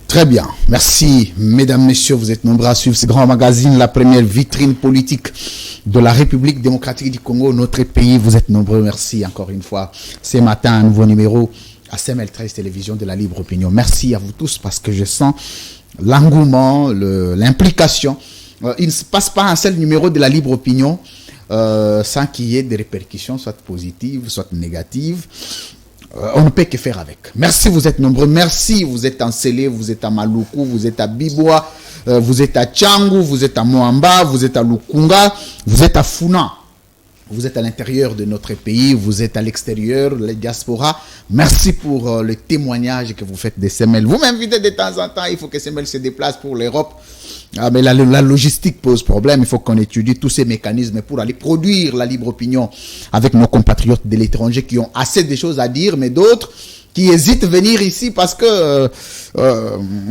Très bien. Merci, mesdames, messieurs. Vous êtes nombreux à suivre ce grand magazine, la première vitrine politique de la République démocratique du Congo, notre pays. Vous êtes nombreux. Merci encore une fois. Ce matin, un nouveau numéro à CML13 Télévision de la Libre Opinion. Merci à vous tous parce que je sens l'engouement, l'implication. Il ne se passe pas un seul numéro de la Libre Opinion sans qu'il y ait des répercussions, soit positives, soit négatives. On ne peut que faire avec. Merci, vous êtes nombreux. Merci, vous êtes en Sélé, vous êtes à Maluku, vous êtes à Biboa, vous êtes à Tchangou, vous êtes à Moamba, vous êtes à Lukunga, vous êtes à Funa. Vous êtes à l'intérieur de notre pays, vous êtes à l'extérieur, les diasporas. Merci pour le témoignage que vous faites des SML. Vous m'invitez de temps en temps, il faut que SML se déplace pour l'Europe. Ah, mais la logistique pose problème. Il faut qu'on étudie tous ces mécanismes pour aller produire la libre opinion avec nos compatriotes de l'étranger qui ont assez de choses à dire, mais d'autres qui hésitent à venir ici parce que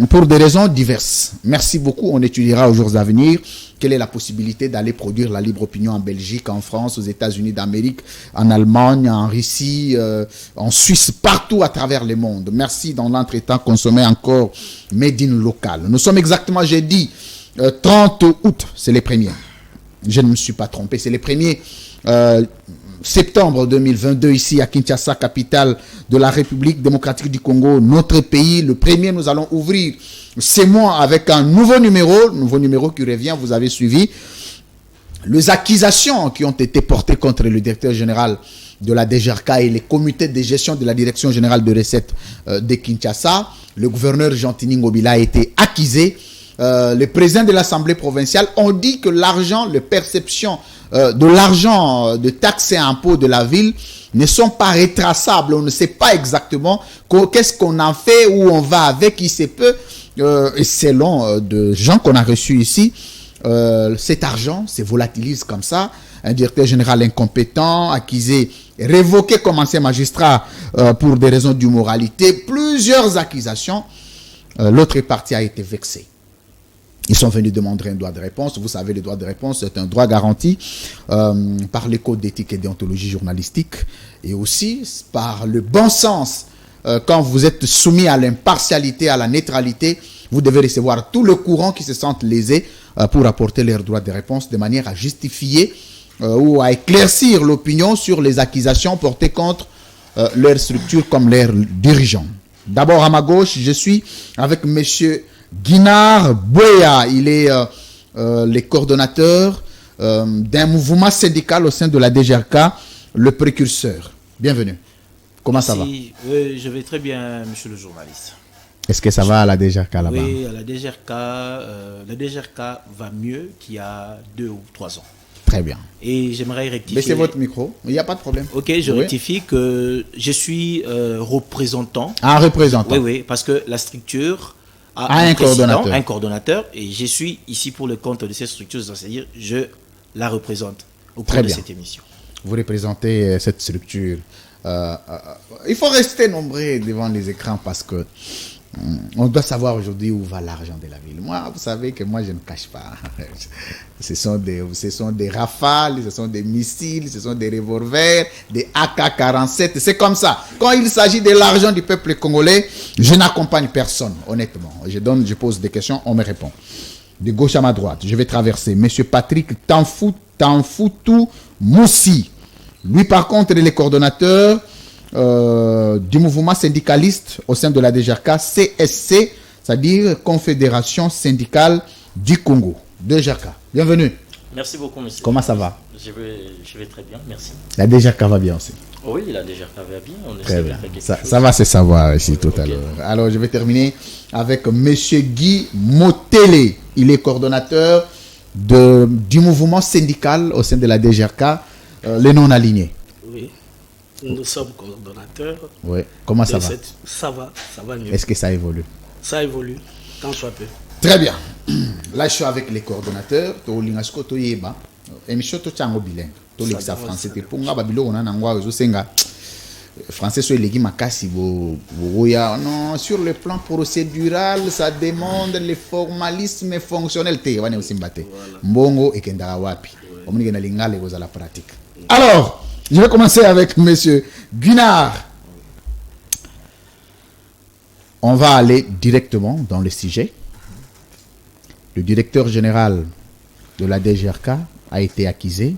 pour des raisons diverses. Merci beaucoup. On étudiera aux jours à venir quelle est la possibilité d'aller produire la libre opinion en Belgique, en France, aux États-Unis d'Amérique, en Allemagne, en Russie, en Suisse, partout à travers le monde. Merci dans l'entretemps consommer encore made in local. Nous sommes exactement jeudi 30 août, c'est les premiers. Je ne me suis pas trompé, c'est les premiers. Septembre 2022 ici à Kinshasa, capitale de la République démocratique du Congo, notre pays. Le premier, nous allons ouvrir ces mois avec un nouveau numéro qui revient, vous avez suivi. Les accusations qui ont été portées contre le directeur général de la DGRK et les comités de gestion de la direction générale de recettes de Kinshasa. Le gouverneur Gentini Ngobila a été accusé. Le président de l'Assemblée provinciale ont dit que l'argent, les perceptions de l'argent de taxes et impôts de la ville ne sont pas retraçables. On ne sait pas exactement qu'est-ce qu'on en fait, où on va avec, il se peut. Et selon de gens qu'on a reçus ici, cet argent se volatilise comme ça. Un directeur général incompétent, accusé, révoqué comme ancien magistrat pour des raisons d'immoralité. Plusieurs accusations. L'autre partie a été vexée. Ils sont venus demander un droit de réponse. Vous savez, le droit de réponse, c'est un droit garanti par les codes d'éthique et déontologie journalistique et aussi par le bon sens. Quand vous êtes soumis à l'impartialité, à la neutralité, vous devez recevoir tout le courant qui se sentent lésés pour apporter leur droit de réponse de manière à justifier ou à éclaircir l'opinion sur les accusations portées contre leur structure comme leurs dirigeants. D'abord, à ma gauche, je suis avec monsieur Guinard Boya. Il est le coordonnateur d'un mouvement syndical au sein de la DGRK, le précurseur. Bienvenue. Comment ça va? Oui, je vais très bien, monsieur le journaliste. Est-ce que ça va à la DGRK là-bas? Oui, à la DGRK va mieux qu'il y a 2 ou 3 ans. Très bien. Et j'aimerais rectifier... Baissez votre micro, il n'y a pas de problème. Ok, je rectifie que je suis représentant. Un représentant. Oui, oui, parce que la structure a un coordonnateur, et je suis ici pour le compte de cette structure, c'est-à-dire je la représente au cours de cette émission. Vous représentez cette structure. Il faut rester nombreux devant les écrans parce que on doit savoir aujourd'hui où va l'argent de la ville. Moi, vous savez que moi, je ne cache pas. Ce sont des rafales, ce sont des missiles, ce sont des revolvers, des AK-47. C'est comme ça. Quand il s'agit de l'argent du peuple congolais, je n'accompagne personne, honnêtement. Je pose des questions, on me répond. De gauche à ma droite, je vais traverser. Monsieur Patrick Tanfoutou Moussi. Lui, par contre, il est coordonnateur du mouvement syndicaliste au sein de la DGRK, CSC, c'est-à-dire Confédération syndicale du Congo. DGRK, bienvenue. Merci beaucoup, monsieur. Comment ça va? Je vais très bien, merci. La DGRK va bien aussi? Oui, la DGRK va bien. On très bien. Ça va se savoir ici tout à l'heure. Alors, je vais terminer avec monsieur Guy Motele. Il est coordonnateur du mouvement syndical au sein de la DGRK, les non-alignés. Oui. Nous sommes coordonnateurs. Oui. Comment ça va? Ça va mieux. Est-ce que ça évolue? Ça évolue, tant soit peu. Très bien. Là, je suis avec les coordonnateurs. Émission Tochango bilingue. Tolexia français. Ponga babilo on a nangwa ozosenga. Français soit légui makasi non, sur le plan procédural, ça demande le formalisme fonctionnel te wane osimbate. Mbongo ekendara wapi. Omuni na lingale goza la pratique. Alors, je vais commencer avec monsieur Guinard. On va aller directement dans le sujet. Le directeur général de la DGRK a été accusé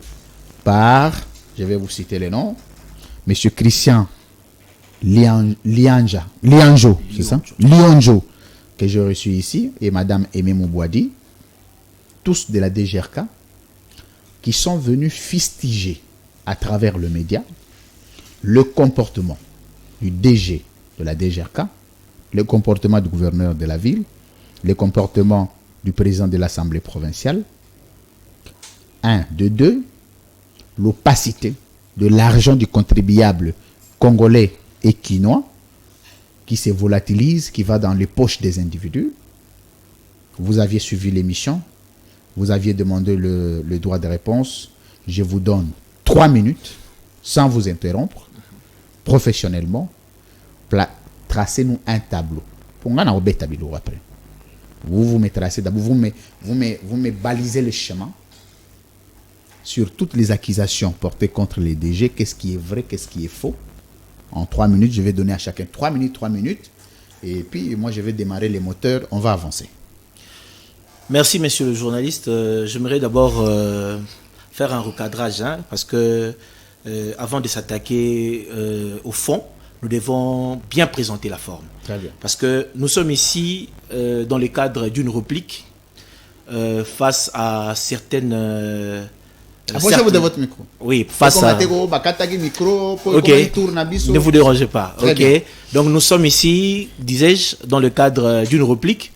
par, je vais vous citer les noms, M. Christian Lianjo, c'est ça? Lionjo, que j'ai reçu ici, et Mme Aimé Moubouadi, tous de la DGRK, qui sont venus fustiger à travers le média le comportement du DG de la DGRK, le comportement du gouverneur de la ville, le comportement du président de l'Assemblée provinciale. De deux, l'opacité de l'argent du contribuable congolais et quinois qui se volatilise, qui va dans les poches des individus. Vous aviez suivi l'émission, vous aviez demandé le droit de réponse. Je vous donne 3 minutes, sans vous interrompre, professionnellement, tracez-nous un tableau. Pour nga na obé tableau après. Vous me tracez d'abord, vous me balisez le chemin sur toutes les accusations portées contre les DG, qu'est-ce qui est vrai, qu'est-ce qui est faux. En 3 minutes, je vais donner à chacun 3 minutes, et puis moi je vais démarrer les moteurs, on va avancer. Merci, monsieur le journaliste. J'aimerais d'abord faire un recadrage, parce que avant de s'attaquer au fond, nous devons bien présenter la forme. Très bien. Parce que nous sommes ici dans le cadre d'une réplique face à certaines... Approchez-vous de votre micro. Oui, face à... Ok, ne vous dérangez pas. Très ok. bien. Donc nous sommes ici, disais-je, dans le cadre d'une réplique,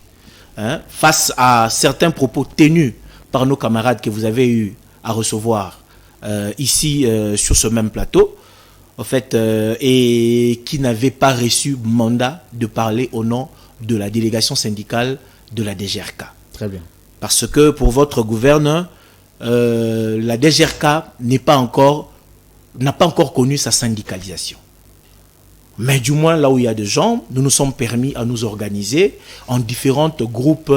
face à certains propos tenus par nos camarades que vous avez eu à recevoir ici sur ce même plateau, en fait, et qui n'avaient pas reçu mandat de parler au nom de la délégation syndicale de la DGRK. Très bien. Parce que pour votre gouverneur, la DGRK n'a pas encore connu sa syndicalisation. Mais du moins, là où il y a des gens, nous nous sommes permis à nous organiser en différents groupes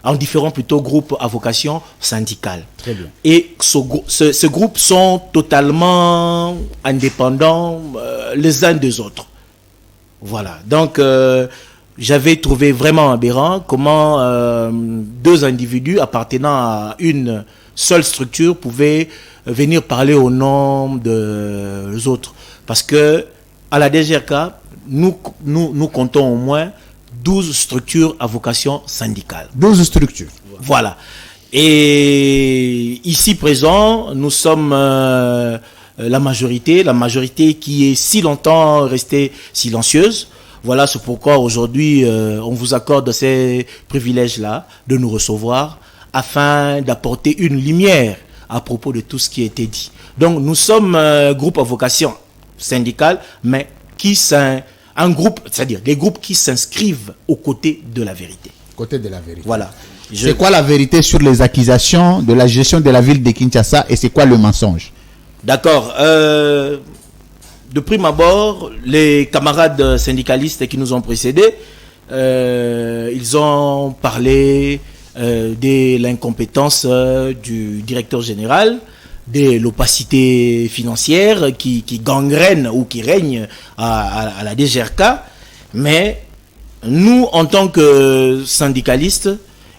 à vocation syndicale. Très bien. Et ces groupes sont totalement indépendants les uns des autres. Voilà. Donc, j'avais trouvé vraiment aberrant comment 2 individus appartenant à une seule structure pouvaient venir parler au nom des autres. Parce que à la DGRK, nous comptons au moins 12 structures à vocation syndicale. 12 structures. Voilà. Et ici présent, nous sommes la majorité qui est si longtemps restée silencieuse. Voilà, c'est pourquoi aujourd'hui, on vous accorde ces privilèges-là de nous recevoir afin d'apporter une lumière à propos de tout ce qui a été dit. Donc, nous sommes un groupe à vocation syndicale, mais un groupe, c'est-à-dire des groupes qui s'inscrivent aux côtés de la vérité. Côté de la vérité. Voilà. C'est quoi la vérité sur les accusations de la gestion de la ville de Kinshasa et c'est quoi le mensonge? D'accord. De prime abord, les camarades syndicalistes qui nous ont précédés, ils ont parlé de l'incompétence du directeur général, de l'opacité financière qui gangrène ou qui règne à la DGRK. Mais nous, en tant que syndicalistes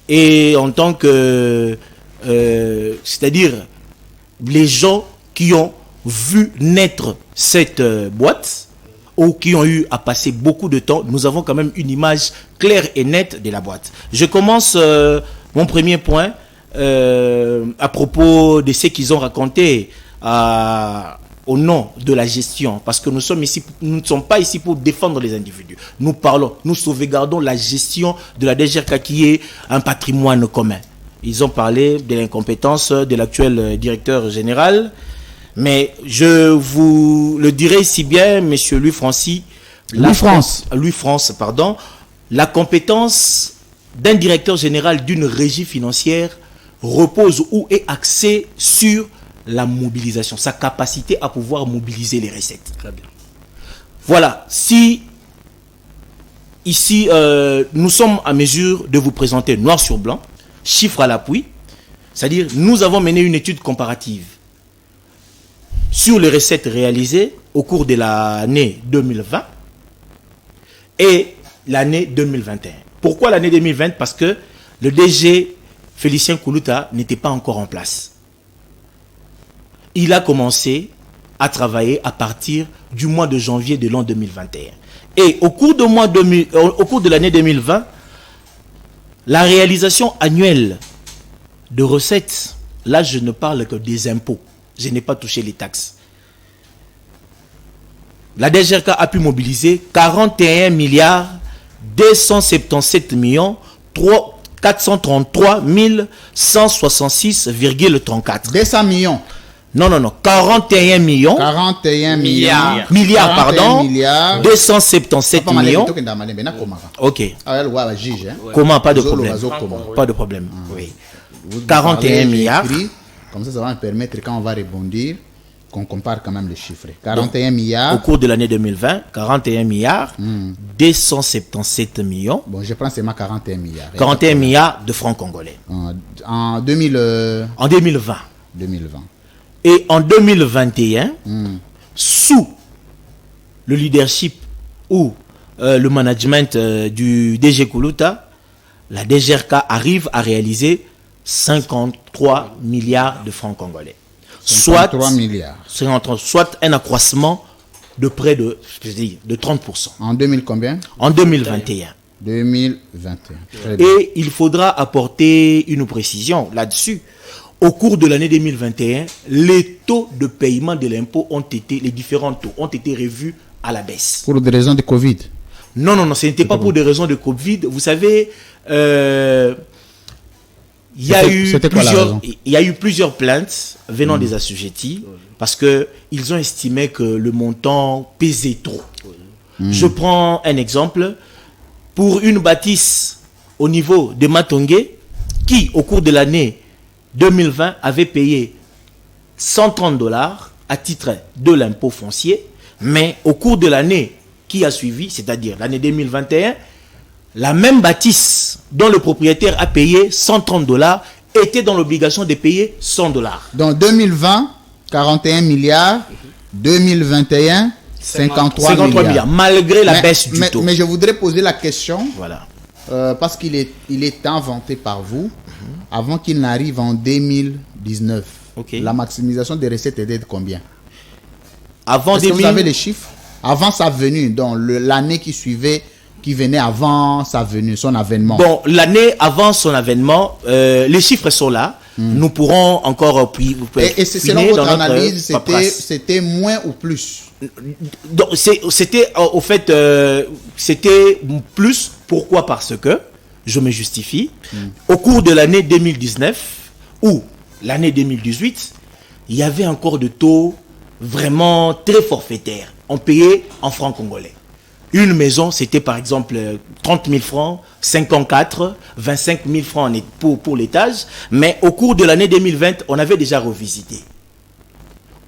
et en tant que... c'est-à-dire les gens qui ont vu naître cette boîte ou qui ont eu à passer beaucoup de temps, nous avons quand même une image claire et nette de la boîte. Je commence mon premier point à propos de ce qu'ils ont raconté au nom de la gestion, parce que nous ne sommes pas ici pour défendre les individus. Nous sauvegardons la gestion de la DGRK qui est un patrimoine commun. Ils ont parlé de l'incompétence de l'actuel directeur général. Mais je vous le dirai si bien, monsieur Louis France, la compétence d'un directeur général d'une régie financière repose ou est axée sur la mobilisation, sa capacité à pouvoir mobiliser les recettes. Très bien. Voilà, si ici nous sommes à mesure de vous présenter noir sur blanc, chiffres à l'appui, c'est-à-dire nous avons mené une étude comparative sur les recettes réalisées au cours de l'année 2020 et l'année 2021. Pourquoi l'année 2020? Parce que le DG Félicien Koulouta n'était pas encore en place. Il a commencé à travailler à partir du mois de janvier de l'an 2021. Et au cours de l'année 2020, la réalisation annuelle de recettes, là je ne parle que des impôts, je n'ai pas touché les taxes. La DGRK a pu mobiliser 41 milliards 277 millions 433 166,34. 200 millions. Non, 41 millions. 41 milliards, 41 pardon. Milliards. 277 millions. Ok. Comment? Pas de problème. Pas de problème. Oui. 41 milliards. Comme ça va me permettre, quand on va rebondir, qu'on compare quand même les chiffres. 41 milliards. Au cours de l'année 2020, 41 milliards, 277 millions. Bon, je prends seulement 41 milliards. 41 milliards de francs congolais. En 2020. 2020. Et en 2021, sous le leadership ou le management du DG Koulouta, la DGRK arrive à réaliser 53 milliards de francs congolais. 53 milliards. Soit un accroissement de près de 30%. En 2000 combien? En 2021. 2021. Et il faudra apporter une précision là-dessus. Au cours de l'année 2021, les taux de paiement de l'impôt les différents taux ont été revus à la baisse. Pour des raisons de Covid? Non, ce n'était pas pour des raisons de Covid. Vous savez, il y a eu plusieurs plaintes venant des assujettis parce qu'ils ont estimé que le montant pesait trop. Je prends un exemple. Pour une bâtisse au niveau de Matongé, qui au cours de l'année 2020 avait payé $130 à titre de l'impôt foncier, mais au cours de l'année qui a suivi, c'est-à-dire l'année 2021, la même bâtisse dont le propriétaire a payé $130 était dans l'obligation de payer $100. Donc 2020, 41 milliards, 2021, 53 milliards. Malgré la baisse du taux. Mais je voudrais poser la question, voilà. Parce qu'il est inventé par vous, avant qu'il n'arrive en 2019. Okay. La maximisation des recettes était de combien? Avant Est-ce que vous avez les chiffres? Avant sa venue, donc l'année qui suivait, qui venait avant sa venue, son avènement. Bon, l'année avant son avènement, les chiffres sont là. Nous pourrons encore et c'est selon votre analyse, c'était moins ou plus? Donc c'était au fait c'était plus. Pourquoi? Parce que je me justifie. Au cours de l'année 2019 ou l'année 2018, il y avait encore de taux vraiment très forfaitaires. On payait en francs congolais. Une maison, c'était par exemple 30 000 francs, 54, 25 000 francs pour l'étage. Mais au cours de l'année 2020, on avait déjà revisité.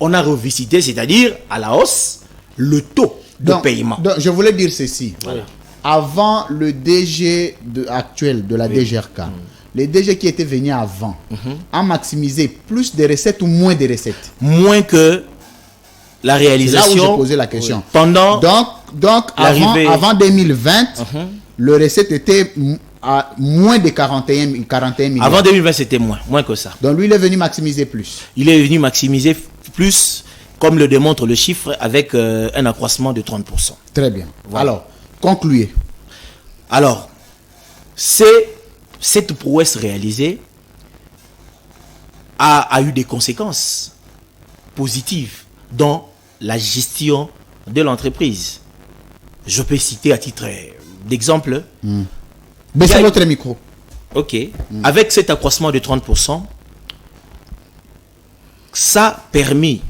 On a revisité, c'est-à-dire à la hausse, le taux de paiement. Donc, je voulais dire ceci. Voilà. Avant le DG actuel de la DGRK, les DG qui étaient venus avant, ont maximisé plus de recettes ou moins de recettes? Moins que la réalisation. C'est là où j'ai posé la question. Pendant donc avant 2020, le recette était à moins de 41 milliards. Avant 2020, c'était moins que ça. Donc lui, il est venu maximiser plus. Il est venu maximiser plus, comme le démontre le chiffre, avec un accroissement de 30%. Très bien. Voilà. Alors, concluez. Alors, cette prouesse réalisée a eu des conséquences positives dans la gestion de l'entreprise. Je peux citer à titre d'exemple. Baissez votre micro. Ok. Avec cet accroissement de 30%, ça a permis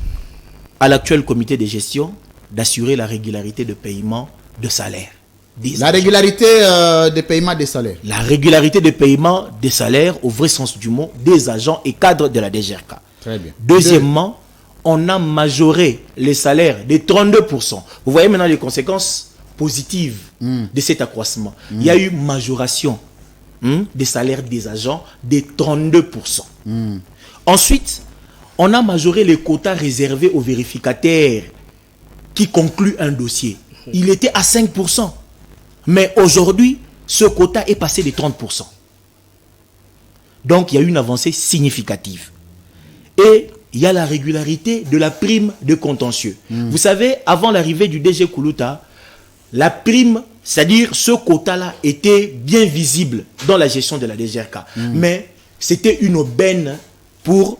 à l'actuel comité de gestion d'assurer la régularité de paiement de salaire. La régularité de paiement des salaires. La régularité de paiement des salaires, au vrai sens du mot, des agents et cadres de la DGRK. Très bien. Deuxièmement, on a majoré les salaires de 32%. Vous voyez maintenant les conséquences positives de cet accroissement. Il y a eu majoration des salaires des agents de 32%. Ensuite, on a majoré les quotas réservés aux vérificataires qui concluent un dossier. Il était à 5%. Mais aujourd'hui, ce quota est passé de 30%. Donc, il y a une avancée significative. Et il y a la régularité de la prime de contentieux. Vous savez, avant l'arrivée du DG Koulouta, la prime, c'est-à-dire ce quota-là, était bien visible dans la gestion de la DGRK. Mais c'était une aubaine pour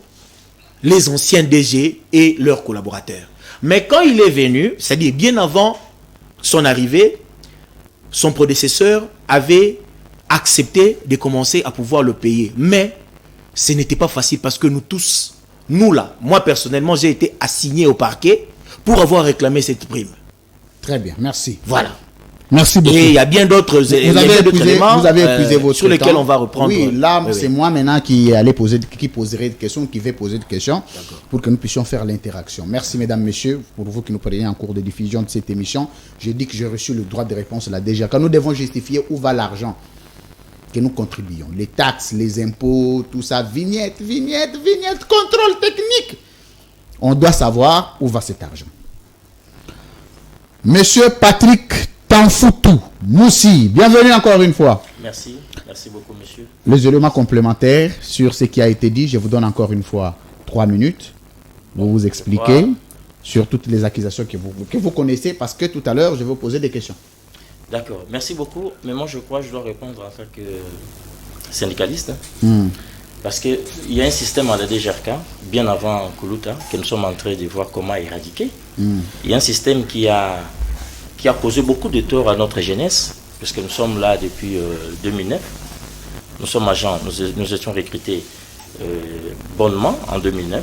les anciens DG et leurs collaborateurs. Mais quand il est venu, c'est-à-dire bien avant son arrivée, son prédécesseur avait accepté de commencer à pouvoir le payer. Mais ce n'était pas facile parce que nous tous, nous là, moi personnellement, j'ai été assigné au parquet pour avoir réclamé cette prime. Très bien, merci. Voilà. Merci beaucoup. Et il y a bien d'autres éléments vous avez épuisé votre sur lesquels temps. on va reprendre. Oui, là, Oui, c'est oui. moi maintenant qui poserai des questions, qui vais poser des questions pour que nous puissions faire l'interaction. Merci, mesdames, messieurs, pour vous qui nous preniez en cours de diffusion de cette émission. J'ai dit que j'ai reçu le droit de réponse de la DGRK. Quand nous devons justifier où va l'argent que nous contribuons, les taxes, les impôts, tout ça, vignette, contrôle technique. On doit savoir où va cet argent. Monsieur Patrick Tanfoutou Moussi, bienvenue encore une fois. Merci beaucoup, monsieur. Les éléments complémentaires sur ce qui a été dit, je vous donne encore une fois 3 minutes pour vous expliquer Wow. sur toutes les accusations que vous connaissez, parce que tout à l'heure, je vais vous poser des questions. D'accord, merci beaucoup. Mais moi, je crois que je dois répondre en tant que syndicaliste. Hein. Parce qu'il y a un système à la DGRK, bien avant Koulouta, que nous sommes en train de voir comment éradiquer. Il y a un système qui a causé beaucoup de tort à notre jeunesse, puisque nous sommes là depuis 2009. Nous sommes agents, nous étions recrutés bonnement en 2009.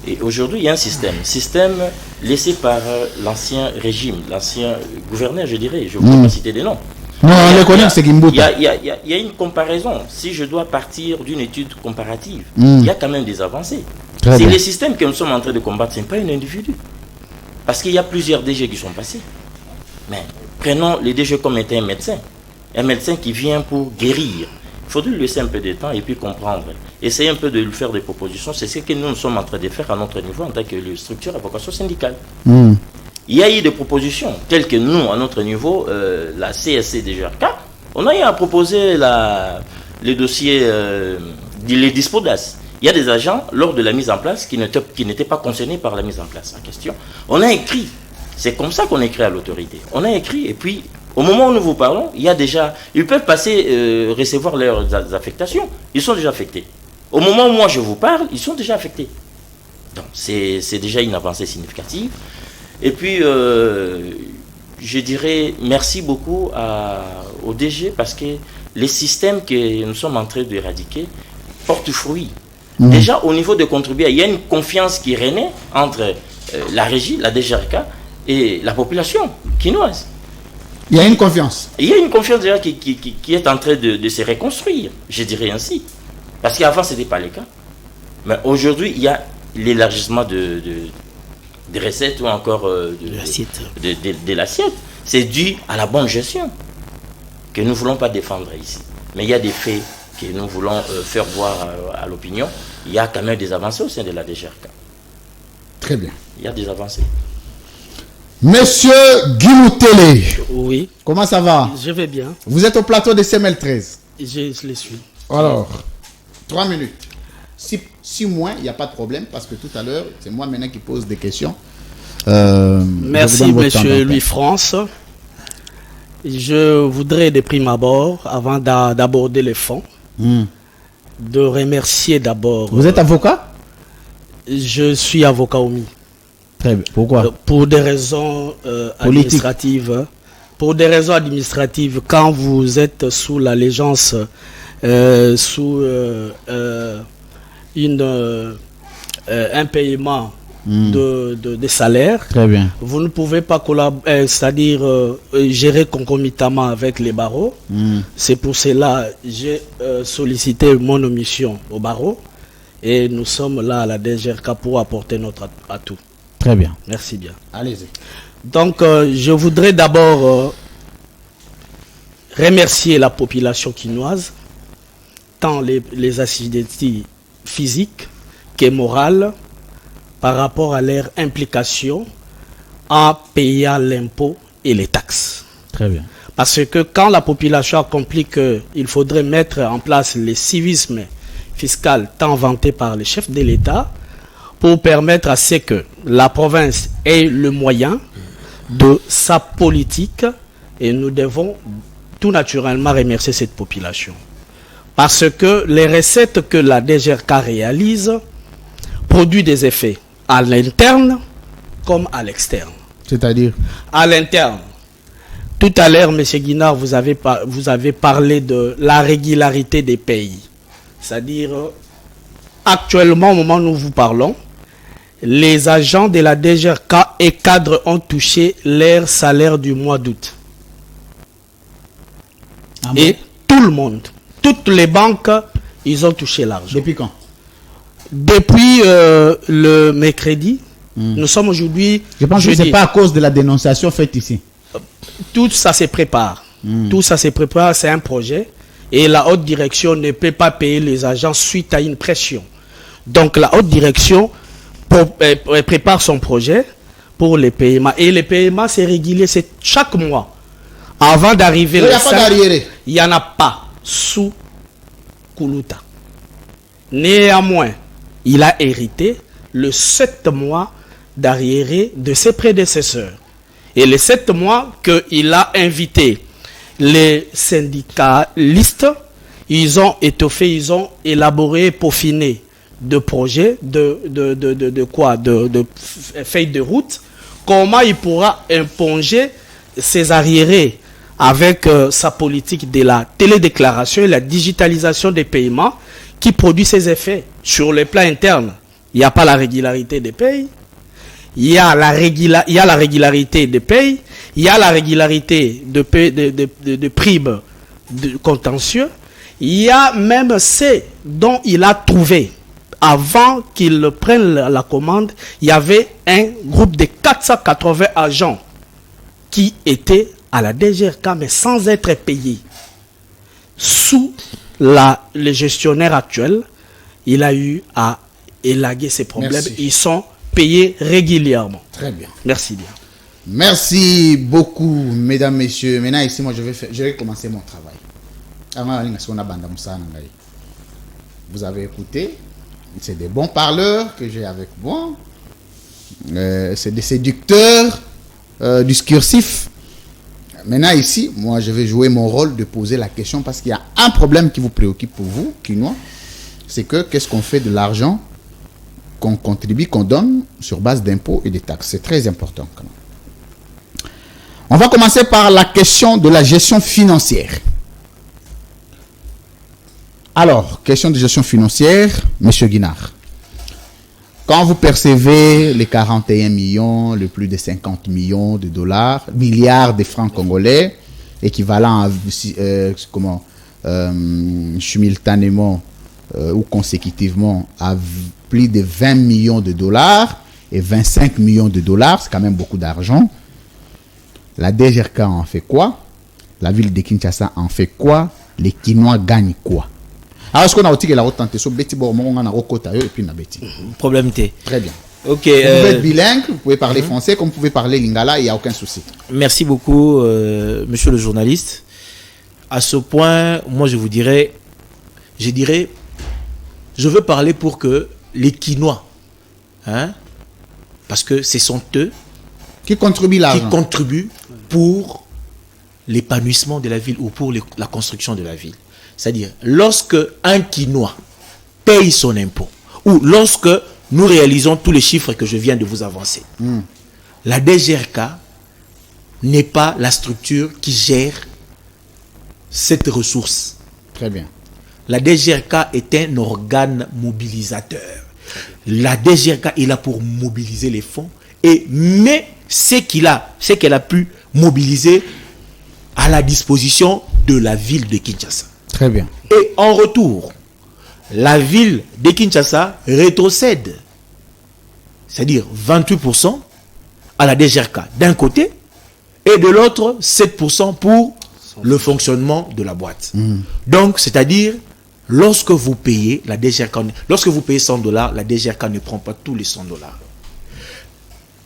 Et aujourd'hui, il y a un système laissé par l'ancien régime, l'ancien gouverneur, je dirais. Je ne veux pas citer des noms. Non, on les connaît, c'est Kimbuta. Il y a une comparaison. Si je dois partir d'une étude comparative, il y a quand même des avancées. Très C'est bien. le système que nous sommes en train de combattre, ce n'est pas un individu. Parce qu'il y a plusieurs DG qui sont passés. Mais prenons les DG comme étant un médecin qui vient pour guérir. Il faudrait lui laisser un peu de temps et puis comprendre. Essayer un peu de lui faire des propositions. C'est ce que nous sommes en train de faire à notre niveau en tant que structure à vocation syndicale. Il y a eu des propositions telles que nous, à notre niveau, la CSC DGRK, on a eu à proposer les dossiers, les dispodas. Il y a des agents, lors de la mise en place, qui n'étaient pas concernés par la mise en place en question. On a écrit, c'est comme ça qu'on écrit à l'autorité. On a écrit, et puis, au moment où nous vous parlons, il y a déjà, ils peuvent passer, recevoir leurs affectations. Ils sont déjà affectés. Au moment où moi je vous parle, ils sont déjà affectés. Donc, c'est déjà une avancée significative. Et puis, je dirais merci beaucoup au DG parce que les systèmes que nous sommes en train d'éradiquer portent fruit. Déjà, au niveau des contribuables, il y a une confiance qui renaît entre la régie, la DGRK et la population quinoise. Il y a une confiance. Il y a une confiance déjà qui est en train de se reconstruire, je dirais ainsi. Parce qu'avant, ce n'était pas le cas. Mais aujourd'hui, il y a l'élargissement des recettes ou encore de l'assiette. C'est dû à la bonne gestion que nous ne voulons pas défendre ici. Mais il y a des faits que nous voulons faire voir à l'opinion. Il y a quand même des avancées au sein de la DGRK. Très bien. Il y a des avancées. Monsieur Guimoutélé, Oui, comment ça va? je vais bien. Vous êtes au plateau de CML13. Je les suis. Alors, 3 minutes. Si moins, il n'y a pas de problème, parce que tout à l'heure, c'est moi maintenant qui pose des questions. Merci, monsieur Louis-France. Je voudrais de prime abord, avant d'aborder les fonds, de remercier d'abord... Vous êtes avocat? Je suis avocat OMI. Très bien. Pourquoi? Pour des raisons administratives. Pour des raisons administratives, quand vous êtes sous l'allégeance, sous un paiement de salaire, très bien, vous ne pouvez pas collaborer, c'est-à-dire gérer concomitamment avec les barreaux. C'est pour cela que j'ai sollicité mon omission au barreau et nous sommes là à la DGRK pour apporter notre atout. Très bien. Merci bien. Allez-y. Donc, je voudrais d'abord remercier la population quinoise, tant les assiduités physiques que morales, par rapport à leur implication en payant l'impôt et les taxes. Très bien. Parce que quand la population a compris qu'il faudrait mettre en place le civisme fiscal tant vanté par les chefs de l'État pour permettre à ce que la province ait le moyen de sa politique, et nous devons tout naturellement remercier cette population. Parce que les recettes que la DGRK réalise produisent des effets à l'interne comme à l'externe. C'est-à-dire? À l'interne. Tout à l'heure, M. Guinard, vous avez parlé de la régularité des pays. C'est-à-dire, actuellement, au moment où nous vous parlons, les agents de la DGRK et cadres ont touché leur salaire du mois d'août. Ah et tout le monde, toutes les banques, ils ont touché l'argent. Depuis quand? Depuis le mercredi. Nous sommes aujourd'hui. Je pense que ce n'est pas à cause de la dénonciation faite ici. Tout ça se prépare. Tout ça se prépare, c'est un projet. Et la haute direction ne peut pas payer les agents suite à une pression. Donc la haute direction prépare son projet pour les paiements. Et les paiements, c'est régulier, c'est chaque mois. Avant d'arriver, il n'y en a pas sous Koulouta. Néanmoins, il a hérité le 7 mois d'arriéré de ses prédécesseurs. Et les 7 mois qu'il a invité les syndicalistes, ils ont étoffé, ils ont élaboré, peaufiné de projets, de feuilles de route, comment il pourra imponger ses arriérés avec sa politique de la télédéclaration et la digitalisation des paiements qui produit ses effets sur le plan interne. Il n'y a pas la régularité des pays. Il y a la régularité des pays. Il y a la régularité de primes de contentieux. Il y a même ce dont il a trouvé. Avant qu'il prenne la commande, il y avait un groupe de 480 agents qui étaient à la DGRK, mais sans être payés. Sous le gestionnaire actuel, il a eu à élaguer ces problèmes. Merci. Ils sont payés régulièrement. Très bien. Merci bien. Merci beaucoup, mesdames, messieurs. Maintenant, ici, moi, je vais commencer mon travail. Vous avez écouté. C'est des bons parleurs que j'ai avec moi. C'est des séducteurs discursifs. Maintenant, ici, moi, je vais jouer mon rôle de poser la question parce qu'il y a un problème qui vous préoccupe pour vous, Quinois. C'est que qu'est-ce qu'on fait de l'argent qu'on contribue, qu'on donne sur base d'impôts et de taxes. C'est très important quand même. On va commencer par la question de la gestion financière. Alors, question de gestion financière, M. Guinard. Quand vous percevez les 41 millions, le plus de 50 millions de dollars, milliards de francs congolais, équivalent à simultanément ou consécutivement à plus de 20 millions de dollars et 25 millions de dollars, c'est quand même beaucoup d'argent. La DGRK en fait quoi? La ville de Kinshasa en fait quoi? Les Quinois gagnent quoi? Alors, est-ce qu'on a aussi la haute tentation? Et puis Problème T. Très bien. Ok. Vous pouvez être bilingue, vous pouvez parler français, comme vous pouvez parler lingala, il n'y a aucun souci. Merci beaucoup, monsieur le journaliste. À ce point, moi, je veux parler pour que les Quinois, parce que ce sont eux qui contribuent pour l'épanouissement de la ville ou pour la construction de la ville. C'est-à-dire, lorsque un Quinois paye son impôt, ou lorsque nous réalisons tous les chiffres que je viens de vous avancer, la DGRK n'est pas la structure qui gère cette ressource. Très bien. La DGRK est un organe mobilisateur. La DGRK est là pour mobiliser les fonds et met ce qu'elle a pu mobiliser à la disposition de la ville de Kinshasa. Très bien. Et en retour, la ville de Kinshasa rétrocède, c'est-à-dire 28% à la DGRK d'un côté et de l'autre 7% pour le fonctionnement de la boîte. Donc, c'est-à-dire, lorsque vous payez, lorsque vous payez $100, la DGRK ne prend pas tous les $100.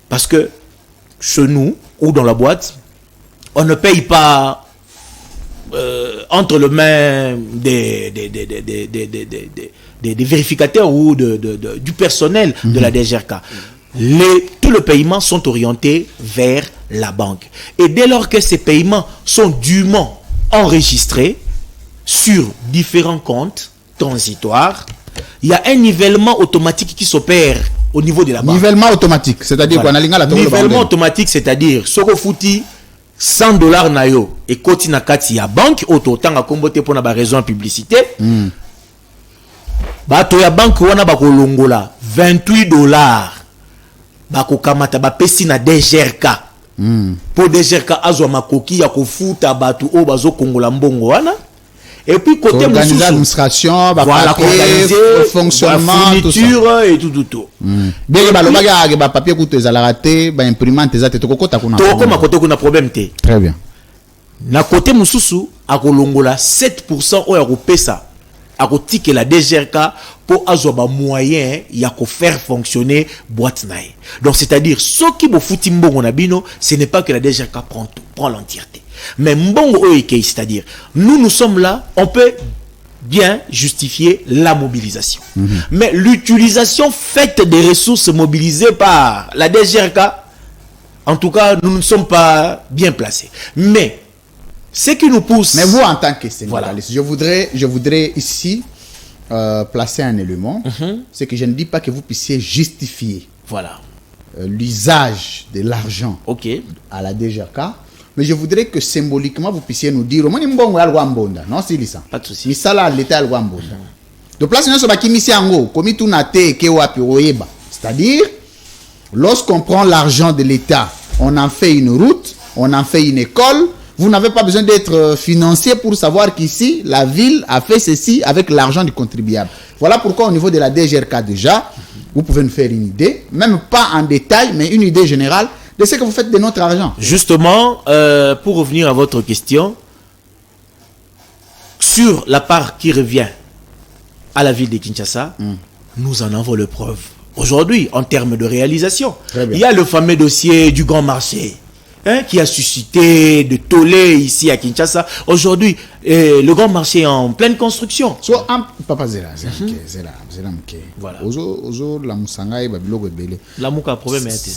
Parce que chez nous, ou dans la boîte, on ne paye pas entre les mains des vérificateurs ou du personnel de la DGRK. Tous les paiements sont orientés vers la banque. Et dès lors que ces paiements sont dûment enregistrés sur différents comptes transitoires, il y a un nivellement automatique qui s'opère au niveau de la banque. Nivellement automatique, c'est-à-dire Voilà. quoi? Nivellement automatique, c'est-à-dire soko fouti $100 na yo et koti na kati ya banque auto tanga kombote pour na ba raison de publicité. Bato ya banque wana ba kolongola $28 ba kokamata ba pesi na DGRK. Pour DGRK azwa makoki ya kofuta bato o bazo kongola mbongo wana. Et puis côté organiser l'administration, voilà, le fonctionnement, fourniture et tout. Bien que le papier coûte les raté, ba imprimante za te kokota kuna. Tokoma kote kuna problème te. Très bien. Na côté mususu akolongola 7% o ya kopesa akotike la DGRK pour azwa moyen ya ko faire fonctionner boîte nae. Donc c'est-à-dire ceux qui bo futi mbongo na bino, ce n'est pas que la DGRK prend l'entièreté. Mais mbongo oike, c'est-à-dire nous sommes là, on peut bien justifier la mobilisation. Mais l'utilisation faite des ressources mobilisées par la DGRK, en tout cas, nous ne sommes pas bien placés. Mais ce qui nous pousse... Mais vous, en tant que syndicaliste, je voudrais ici placer un élément. C'est que je ne dis pas que vous puissiez justifier l'usage de l'argent à la DGRK. Mais je voudrais que symboliquement, vous puissiez nous dire, non, c'est ça. Pas de souci. Mais ça, là, l'État, de place, c'est-à-dire, lorsqu'on prend l'argent de l'État, on en fait une route, on en fait une école. Vous n'avez pas besoin d'être financier pour savoir qu'ici, la ville a fait ceci avec l'argent du contribuable. Voilà pourquoi au niveau de la DGRK déjà, vous pouvez nous faire une idée, même pas en détail, mais une idée générale de ce que vous faites de notre argent. Justement, pour revenir à votre question, sur la part qui revient à la ville de Kinshasa, nous en avons le preuve. Aujourd'hui, en termes de réalisation, il y a le fameux dossier du grand marché qui a suscité de tollé ici à Kinshasa. Aujourd'hui, le grand marché est en pleine construction. Voilà.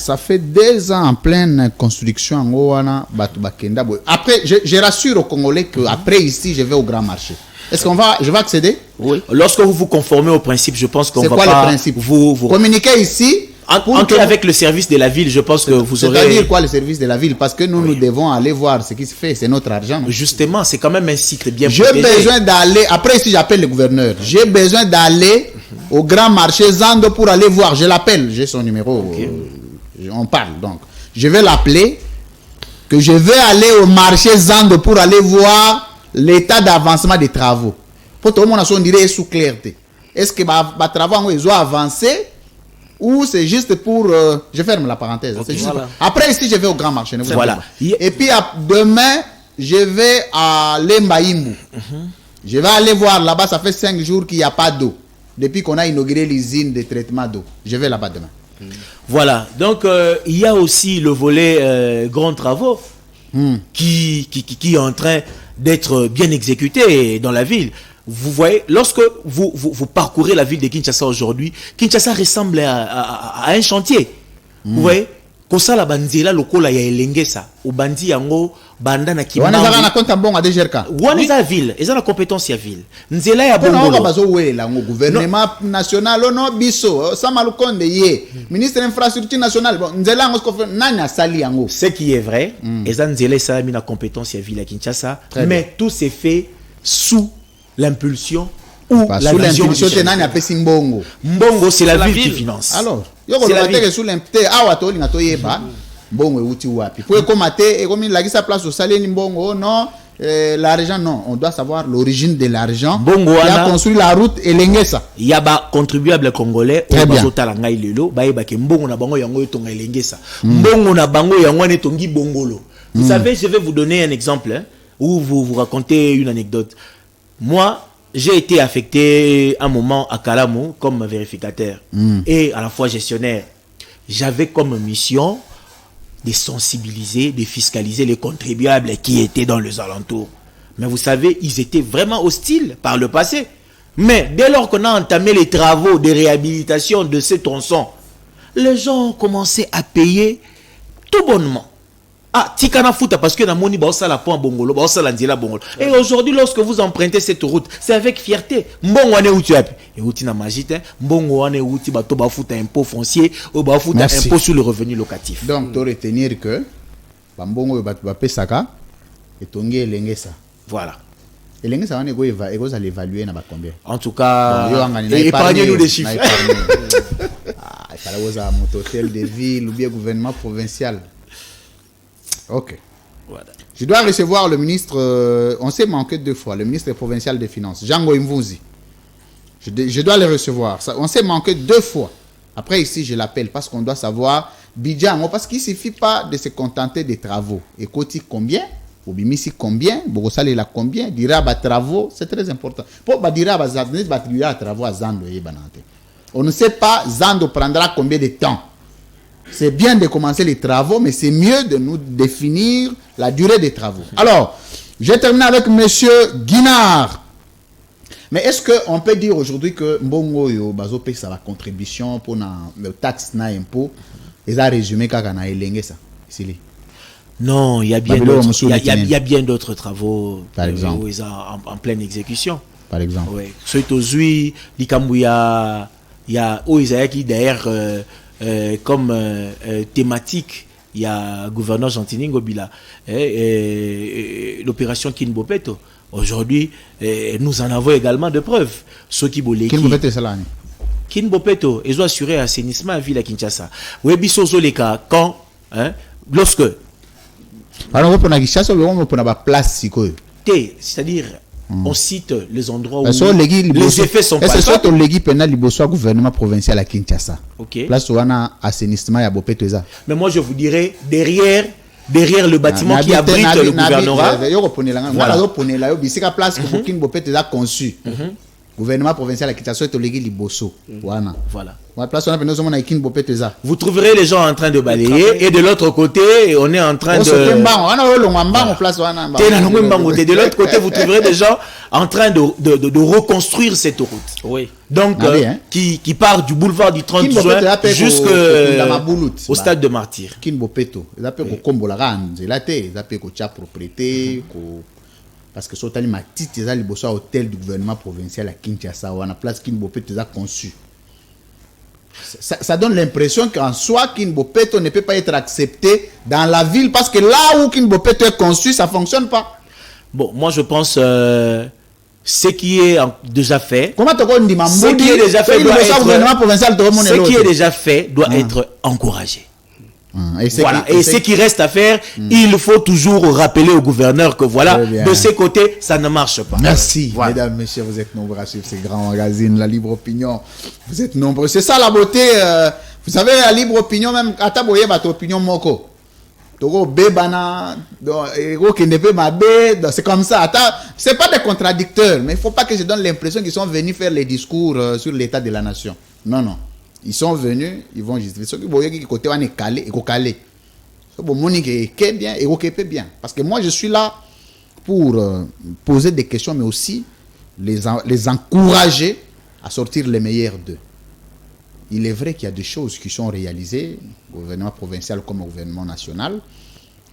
Ça fait 2 ans en pleine construction. Après, je rassure aux Congolais qu'après ici, je vais au grand marché. Est-ce je vais accéder? Oui. Lorsque vous vous conformez au principe, je pense qu'on va pas... C'est quoi le principe? Vous communiquez ici. Entrez avec le service de la ville, je pense que vous aurez... C'est-à-dire quoi le service de la ville? Parce que nous devons aller voir ce qui se fait, c'est notre argent. Non? Justement, c'est quand même un site bien protégé. J'ai besoin d'aller, après si j'appelle le gouverneur, j'ai besoin d'aller au grand marché Zando pour aller voir, je l'appelle, j'ai son numéro, on parle donc. Je vais l'appeler, que je vais aller au marché Zando pour aller voir l'état d'avancement des travaux. Pour tout le monde, on dirait sous clarté. Est-ce que les travaux ont avancé? Ou c'est juste pour... je ferme la parenthèse. Après, ici, je vais au grand marché. Voilà. Et puis, demain, je vais à Lembaïmbou. Je vais aller voir là-bas. Ça fait 5 jours qu'il n'y a pas d'eau. Depuis qu'on a inauguré l'usine de traitement d'eau. Je vais là-bas demain. Voilà. Donc, il y a aussi le volet grands travaux qui est en train d'être bien exécuté dans la ville. Vous voyez, lorsque vous parcourez la ville de Kinshasa aujourd'hui, Kinshasa ressemble à un chantier. Vous voyez, comme ça, la bandiera lokola ya elengesa, ou bandi yango banda na kimambu. Wana na compte bon à DGRK. Wana eza ville, eza na compétence ya ville. Nzela ya bongolo. Non, bazo wela ngo gouvernement national ono biso, Samalukonde ye, ministre de l'infrastructure nationale. Bon, nzela ngo ko nanya sali yango. Ce qui est vrai, eza nzela ça mis na compétence ya ville à Kinshasa, mais tout s'est fait sous l'impulsion ou la vision de nani apesi mbongo. Mbongo c'est la ville qui finance. Alors, yoko la teke sous l'impulsion awa to linga to yeba mbongo euti wapi. Pour komate et comme la sa place au salé mbongo non l'argent non, on doit savoir l'origine de l'argent. Bongo qui a construit la route et l'engesa. Il y a ba contribuable congolais au bazotala ngai lelo ba yeba ke mbongo na bango yango etonga elengesa. Mbongo na bango yango netongi bongolo. Vous savez, je vais vous donner un exemple où vous racontez une anecdote. Moi, j'ai été affecté un moment à Kalamu comme vérificateur et à la fois gestionnaire. J'avais comme mission de sensibiliser, de fiscaliser les contribuables qui étaient dans les alentours. Mais vous savez, ils étaient vraiment hostiles par le passé. Mais dès lors qu'on a entamé les travaux de réhabilitation de ces tronçons, les gens ont commencé à payer tout bonnement. Ah, tikana futa parce que na moni ba osala pont bongolo, ba osala nzela bongolo. Et aujourd'hui, lorsque vous empruntez cette route, c'est avec fierté. Mbongo wane uti api. Et uti na magite, mbongo wane uti bato ba futa impôt foncier ou ba futa impôt sur le revenu locatif. Donc, tu retenir que bambongo bato ba pesaka et tongi elengesa. Voilà. Elengesa wane go ça l'évaluer na ba combien. En tout cas, épargnez-nous des chiffres. Ah, il fallait avoir un hôtel de ville ou bien gouvernement provincial. Ok. Voilà. Je dois recevoir le ministre, on s'est manqué 2 fois, le ministre provincial des Finances, Django Imvouzi. Je dois le recevoir. Ça, on s'est manqué 2 fois. Après ici, je l'appelle parce qu'on doit savoir, Bidjango, parce qu'il ne suffit pas de se contenter des travaux. Écoutez combien, ou bimisi combien, Bogosale la combien, dira ba travaux, c'est très important. Pour dira ba travaux à Zando et Banante. On ne sait pas, Zando prendra combien de temps. C'est bien de commencer les travaux, mais c'est mieux de nous définir la durée des travaux. Alors, je termine avec M. Guinard. Mais est-ce qu'on peut dire aujourd'hui que Mbongo yo bazo paye sa contribution pour le taxe na impôt et ça résumé quand on a élengé ça ici? Non, il y a bien d'autres. Il y a bien d'autres travaux. Par exemple, où ils sont en pleine exécution. Par exemple. Oui. C'est aujourd'hui, il y a Oisaya qui d'ailleurs comme thématique, il y a gouverneur Gentini Ngobila et l'opération Kinbopeto. Aujourd'hui, nous en avons également de preuves. Ceux qui bolé Kinbopeto, ils ont assuré assainissement à Ville à Kinshasa. Oui, bisozo les cas quand lorsque alors on a place c'est-à-dire on cite les endroits où les effets sont pas. Est-ce que le pénal le gouvernement provincial à Kinshasa? Ok. Place où on a assainissement à Bopeto. Mais moi je vous dirais derrière le bâtiment qui abrite le gouvernorat. Conçu. Gouvernement provincial à Kinshasa est au Liboso. Voilà. Vous trouverez les gens en train de balayer et de l'autre côté, on est en train de... De l'autre côté, vous trouverez des gens en train de reconstruire cette route. Oui. Donc, qui part du boulevard du 30 juin jusqu'au stade de Martyr. Parce que Sotali Matite, c'est le hôtel du gouvernement provincial à Kinshasa, où on a place Kinbopeto conçu. Ça donne l'impression qu'en soi, Kinbopeto ne peut pas être accepté dans la ville parce que là où Kinbopeto est conçu, ça ne fonctionne pas. Bon, moi je pense ce qui est déjà fait. Comment ce qui est déjà fait doit être encouragé. Et ce qui reste à faire, il faut toujours rappeler au gouverneur que voilà, de ces côtés, ça ne marche pas. Merci, mesdames, messieurs, vous êtes nombreux à suivre ces grands magazines, la libre opinion. Vous êtes nombreux. C'est ça la beauté. Vous savez, la libre opinion, même, Ataboye, votre opinion, Moko. C'est comme ça. C'est pas des contradicteurs, mais il ne faut pas que je donne l'impression qu'ils sont venus faire les discours sur l'état de la nation. Non, non. Ils sont venus, ils vont justifier. Ceux qui voient que côté on est calé, et calé. Ceux qui est bien et qui est bien. Parce que moi je suis là pour poser des questions, mais aussi les encourager à sortir les meilleurs d'eux. Il est vrai qu'il y a des choses qui sont réalisées, au gouvernement provincial comme au gouvernement national.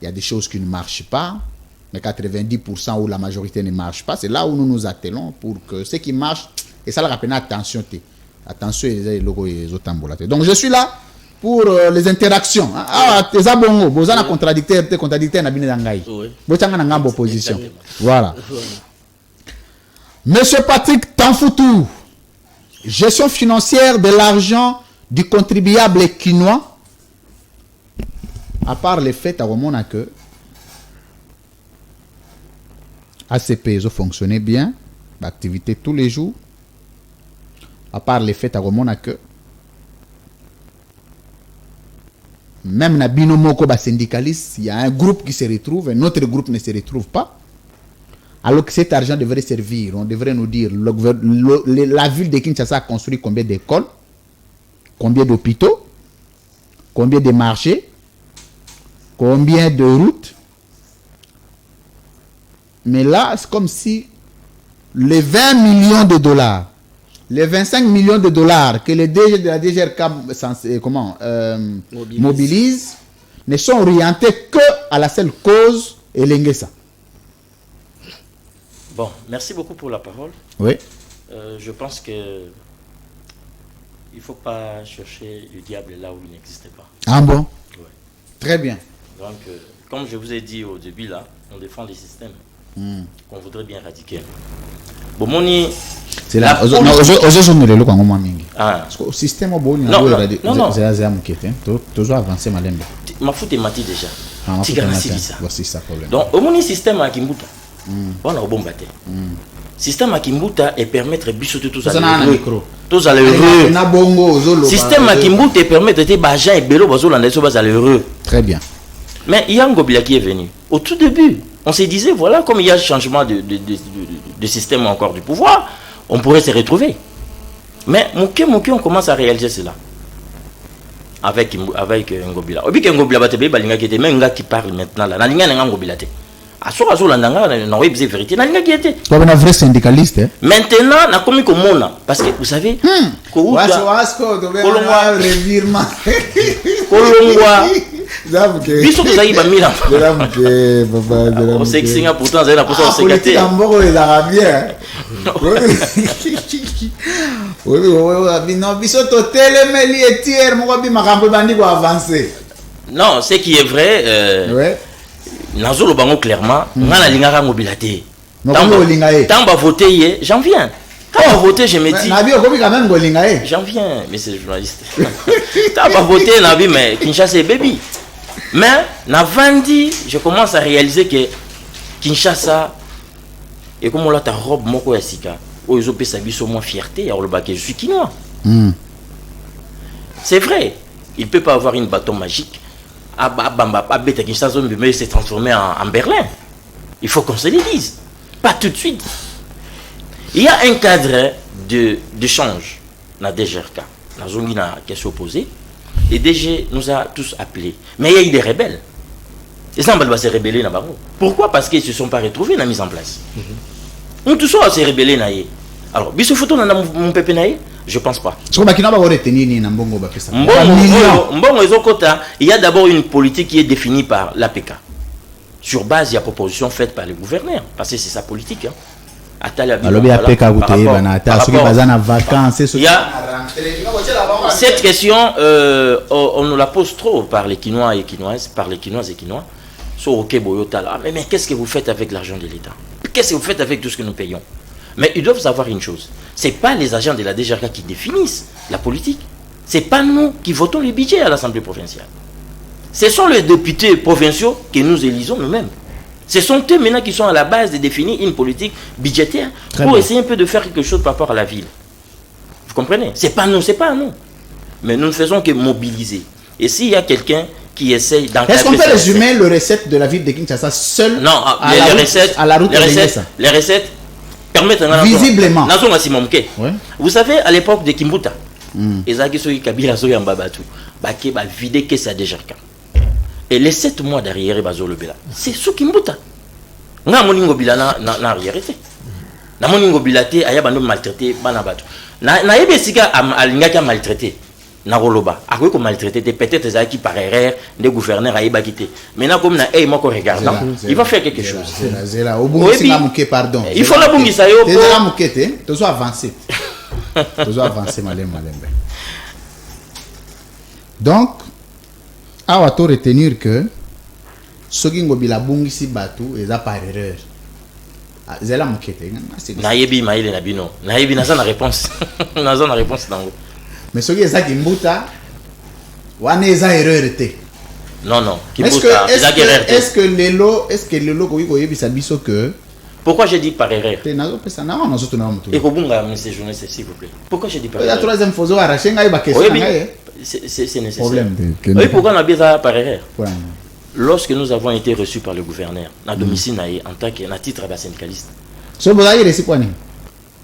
Il y a des choses qui ne marchent pas, mais 90% où la majorité ne marche pas. C'est là où nous nous attelons pour que ce qui marche, et ça leur rappelle attention. Attention, les logos et les autres. Donc je suis là pour les interactions. Ah, t'es à bongo, vous avez un contradicteur, t'es contradicteur, n'a bien d'angaï. Vous avez une opposition. Voilà. Monsieur Patrick Tanfoutou, gestion financière de l'argent du contribuable quinois. À part les faits à Romona que ACP, ils ont fonctionné bien, l'activité tous les jours. À part les faits à Romona que même na binomoko ba syndicaliste, il y a un groupe qui se retrouve, un autre groupe ne se retrouve pas. Alors que cet argent devrait servir, on devrait nous dire, la ville de Kinshasa a construit combien d'écoles, combien d'hôpitaux, combien de marchés, combien de routes. Mais là, c'est comme si les 20 millions de dollars, les 25 millions de dollars que les DG de la DGRK mobilisent ne sont orientés que à la seule cause Elengesa. Bon, merci beaucoup pour la parole. Oui. Je pense que il ne faut pas chercher le diable là où il n'existe pas. Ah bon? Ouais. Très bien. Donc, comme je vous ai dit au début là, on défend les systèmes qu'on voudrait bien éradiquer. Bon, moni. C'est là. Ah. Le système bon, non. Toujours avancé malembe. Ma faute est mati déjà. Voici ça problème. Donc, au moni système à Kimbuta. On a bon batté. Système à Kimbuta et permettre bisoter tous à l'heureux. Tous à l'heureux. Système à Kimbuta et permettre de bajan et bélo bazolanda à l'heureux. Très bien. Mais il y a un Ngobila qui est venu. Au tout début, on se disait, voilà, comme il y a changement de système encore du pouvoir, on pourrait se retrouver. Mais Mouké, on commence à réaliser cela. Avec Ngobila. Et puis Ngobila va te dire, même un gars qui parle maintenant, là, il y a un Ngobila. Vérité, un vrai syndicaliste. Maintenant, on a commis comme on a. Parce que vous savez, non, ce qui est vrai, Nazolo bango clairement, ngana lingaka mobilité. Tant va voter, j'en viens. Quand va voter, je me dis. J'en viens, mais c'est le journaliste. Tant va voter, Nabi, mais Kinshasa est baby. Mais, Navandi, je commence à réaliser que Kinshasa, et comme on l'a ta robe, moko yasika, où ils ont payé sa vie sur moins fierté, alors le baquet, je suis quinois. C'est vrai, il ne peut pas avoir une bâton magique. S'est transformé en Berlin. Il faut qu'on se le dise. Pas tout de suite. Il y a un cadre de change dans la DGRK. Dans la zone qui s'est opposée. Et DG nous a tous appelés. Mais il y a eu des rebelles. Et ça, on va se rebeller. Pourquoi? Parce qu'ils ne se sont pas retrouvés dans la mise en place. On tous se rebeller. Alors, biso photo dans mon pépé naïe? Je pense pas. Il y a d'abord une politique qui est définie par l'APK. Sur base, il y a propositions faites par le gouverneur. Parce que c'est sa politique. Cette question, on nous la pose trop par les Quinois et Quinoises, par les Quinoises et Quinois. Mais qu'est-ce que vous faites avec l'argent de l'État? Qu'est-ce que vous faites avec tout ce que nous payons? Mais ils doivent savoir une chose. Ce n'est pas les agents de la DGRK qui définissent la politique. Ce n'est pas nous qui votons les budgets à l'Assemblée provinciale. Ce sont les députés provinciaux que nous élisons nous-mêmes. Ce sont eux maintenant qui sont à la base de définir une politique budgétaire pour essayer un peu de faire quelque chose par rapport à la ville. Vous comprenez? Ce n'est pas nous, c'est pas nous. Mais nous ne faisons que mobiliser. Et s'il y a quelqu'un qui essaye d'encadrer... Est-ce qu'on peut résumer les recettes de la ville de Kinshasa seul? Non, les recettes visiblement. Vous savez, à l'époque de Kimbuta, et les 7 mois d'arrière, c'est sous Kimbuta. Na moningo bilana na arrière. Na moningo bilate aya bando maltraité banabatu. Na yebe sika alingaki maltraité. Na roloba. Akoy ko maltraité peut-être ça qui par erreur des gouverneurs ayeba quitté. Maintenant comme na moko regarde, il va faire quelque chose. Pardon. Il faut la bungisa yo. Toujours avancer. Toujours avancer malembe. Donc à auto retenir que Sogingo bilabungisi batu eza par erreur. Zela mukete. Nayebi maile na bino. Nayebi na sana réponse. Na sana réponse dango. Mais sogi eza kimbuta wana eza erreur te. Non, kimbuta eza erreur. Est-ce que le logo ko yebisa biso que pourquoi j'ai dit par erreur? Et Kobunga monsieur journaliste s'il vous plaît. Pourquoi j'ai dit par erreur? La troisième fois arracher ngai ba question ngai. C'est nécessaire. Oui, pourquoi on a bien ça par erreur? Lorsque nous avons été reçus par le gouverneur, à domicile en tant que titre de syndicaliste.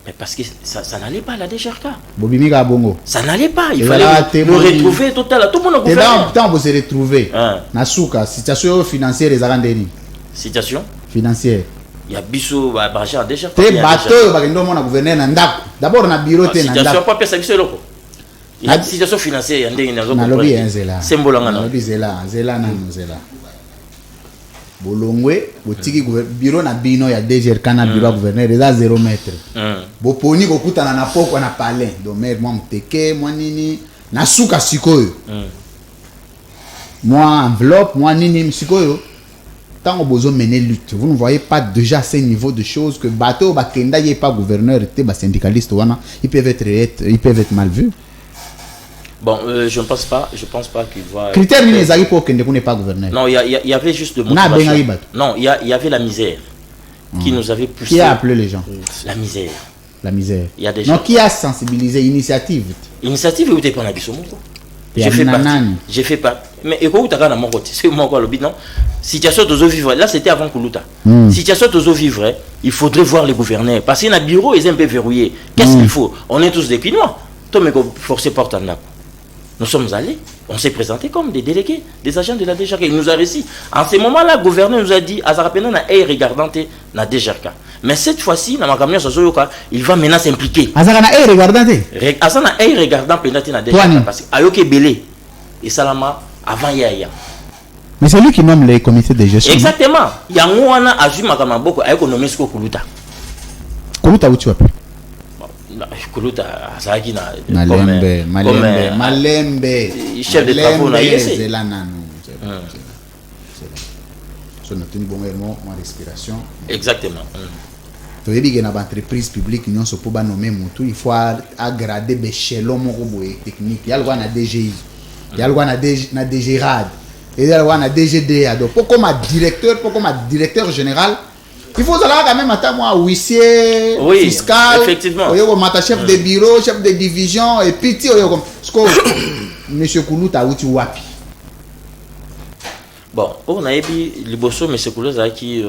Mais parce que ça n'allait pas à la DGRK. Ça n'allait pas. Il fallait nous retrouver total. Tout le monde a gouverneur. Tant vous se retrouver. Nasuka, situation financière des arandeni. Situation financière. Il y a Bissot, Barja, déjà. Te bateau, on gouverneur Nandako. D'abord, on a bureau de Nandako. Situation pas pesa biso loko. Il y a une situation financière, il y a une zela. C'est Mbolanga. Zela. Bolongwe, botiki bureau na bino ya DGR kana bureau gouverneur eza 0 mètre. Boponi kokutana na poko na palais. Donc maire moi mteke, moi nini na suka sikoyo. Moi enveloppe, moi nini sikoyo. Tant on besoin mener lutte, vous ne voyez pas déjà ces niveaux de choses que bateau bakenda y est pas gouverneur et ba syndicaliste wana, ils peuvent être mal vus. Bon, je ne pense pas qu'il va. Critère ni les pour que n'est pas gouverneur. Non, il y avait juste de motivation. Non, il y avait la misère qui nous avait poussé. Qui a appelé les gens? La misère. La misère. Il y a des gens. Non, qui a sensibilisé l'initiative? Initiative, vous n'êtes pas en abisso. J'ai fait pas. Mais écoute, tu as mon côté. C'est moi quoi le but non. Situation de vivre. Là, c'était avant Koulouta. Situation de vivre. Il faudrait voir les gouverneurs parce qu'il y a un bureau, ils sont un peu verrouillés. Qu'est-ce qu'il faut? On est tous des Pinois. Toi, mais forcé porte en là. Nous sommes allés, on s'est présenté comme des délégués, des agents de la DGRK. Il nous a réussi. En ce moment-là, le gouverneur nous a dit, Azarapena n'a pas regardante la DGRK. Mais cette fois-ci, il va maintenant s'impliquer. Azarapena n'a pas regardante. Azarapena n'a pas regardante la DGRK. Parce qu'il a belé. Et Salama, avant Yaya. Mais c'est lui qui nomme les comités de gestion. Exactement. Il y a un aju makamaboko a économisé Koulouta. Koulouta où tu as pu? Koulouta, Azaki na Malembe. Chef de travaux na IEC. C'est là nanou. C'est notre bonne respiration. Exactement. Tu veux dire que dans l'entreprise publique, nous sommes pas nommer tout. Il faut aggrader l'échelon technique. Il y a le droit à DGI, il y a le droit à DGRAD, il y a le droit à DGDA. Donc, pour comme directeur général. Il faut savoir quand même à moi huissier, fiscal, effectivement. Chef de bureau, chef de division et puis monsieur Koulouta ou tu wapi. Bon, on a dit le bosso monsieur Koulouta qui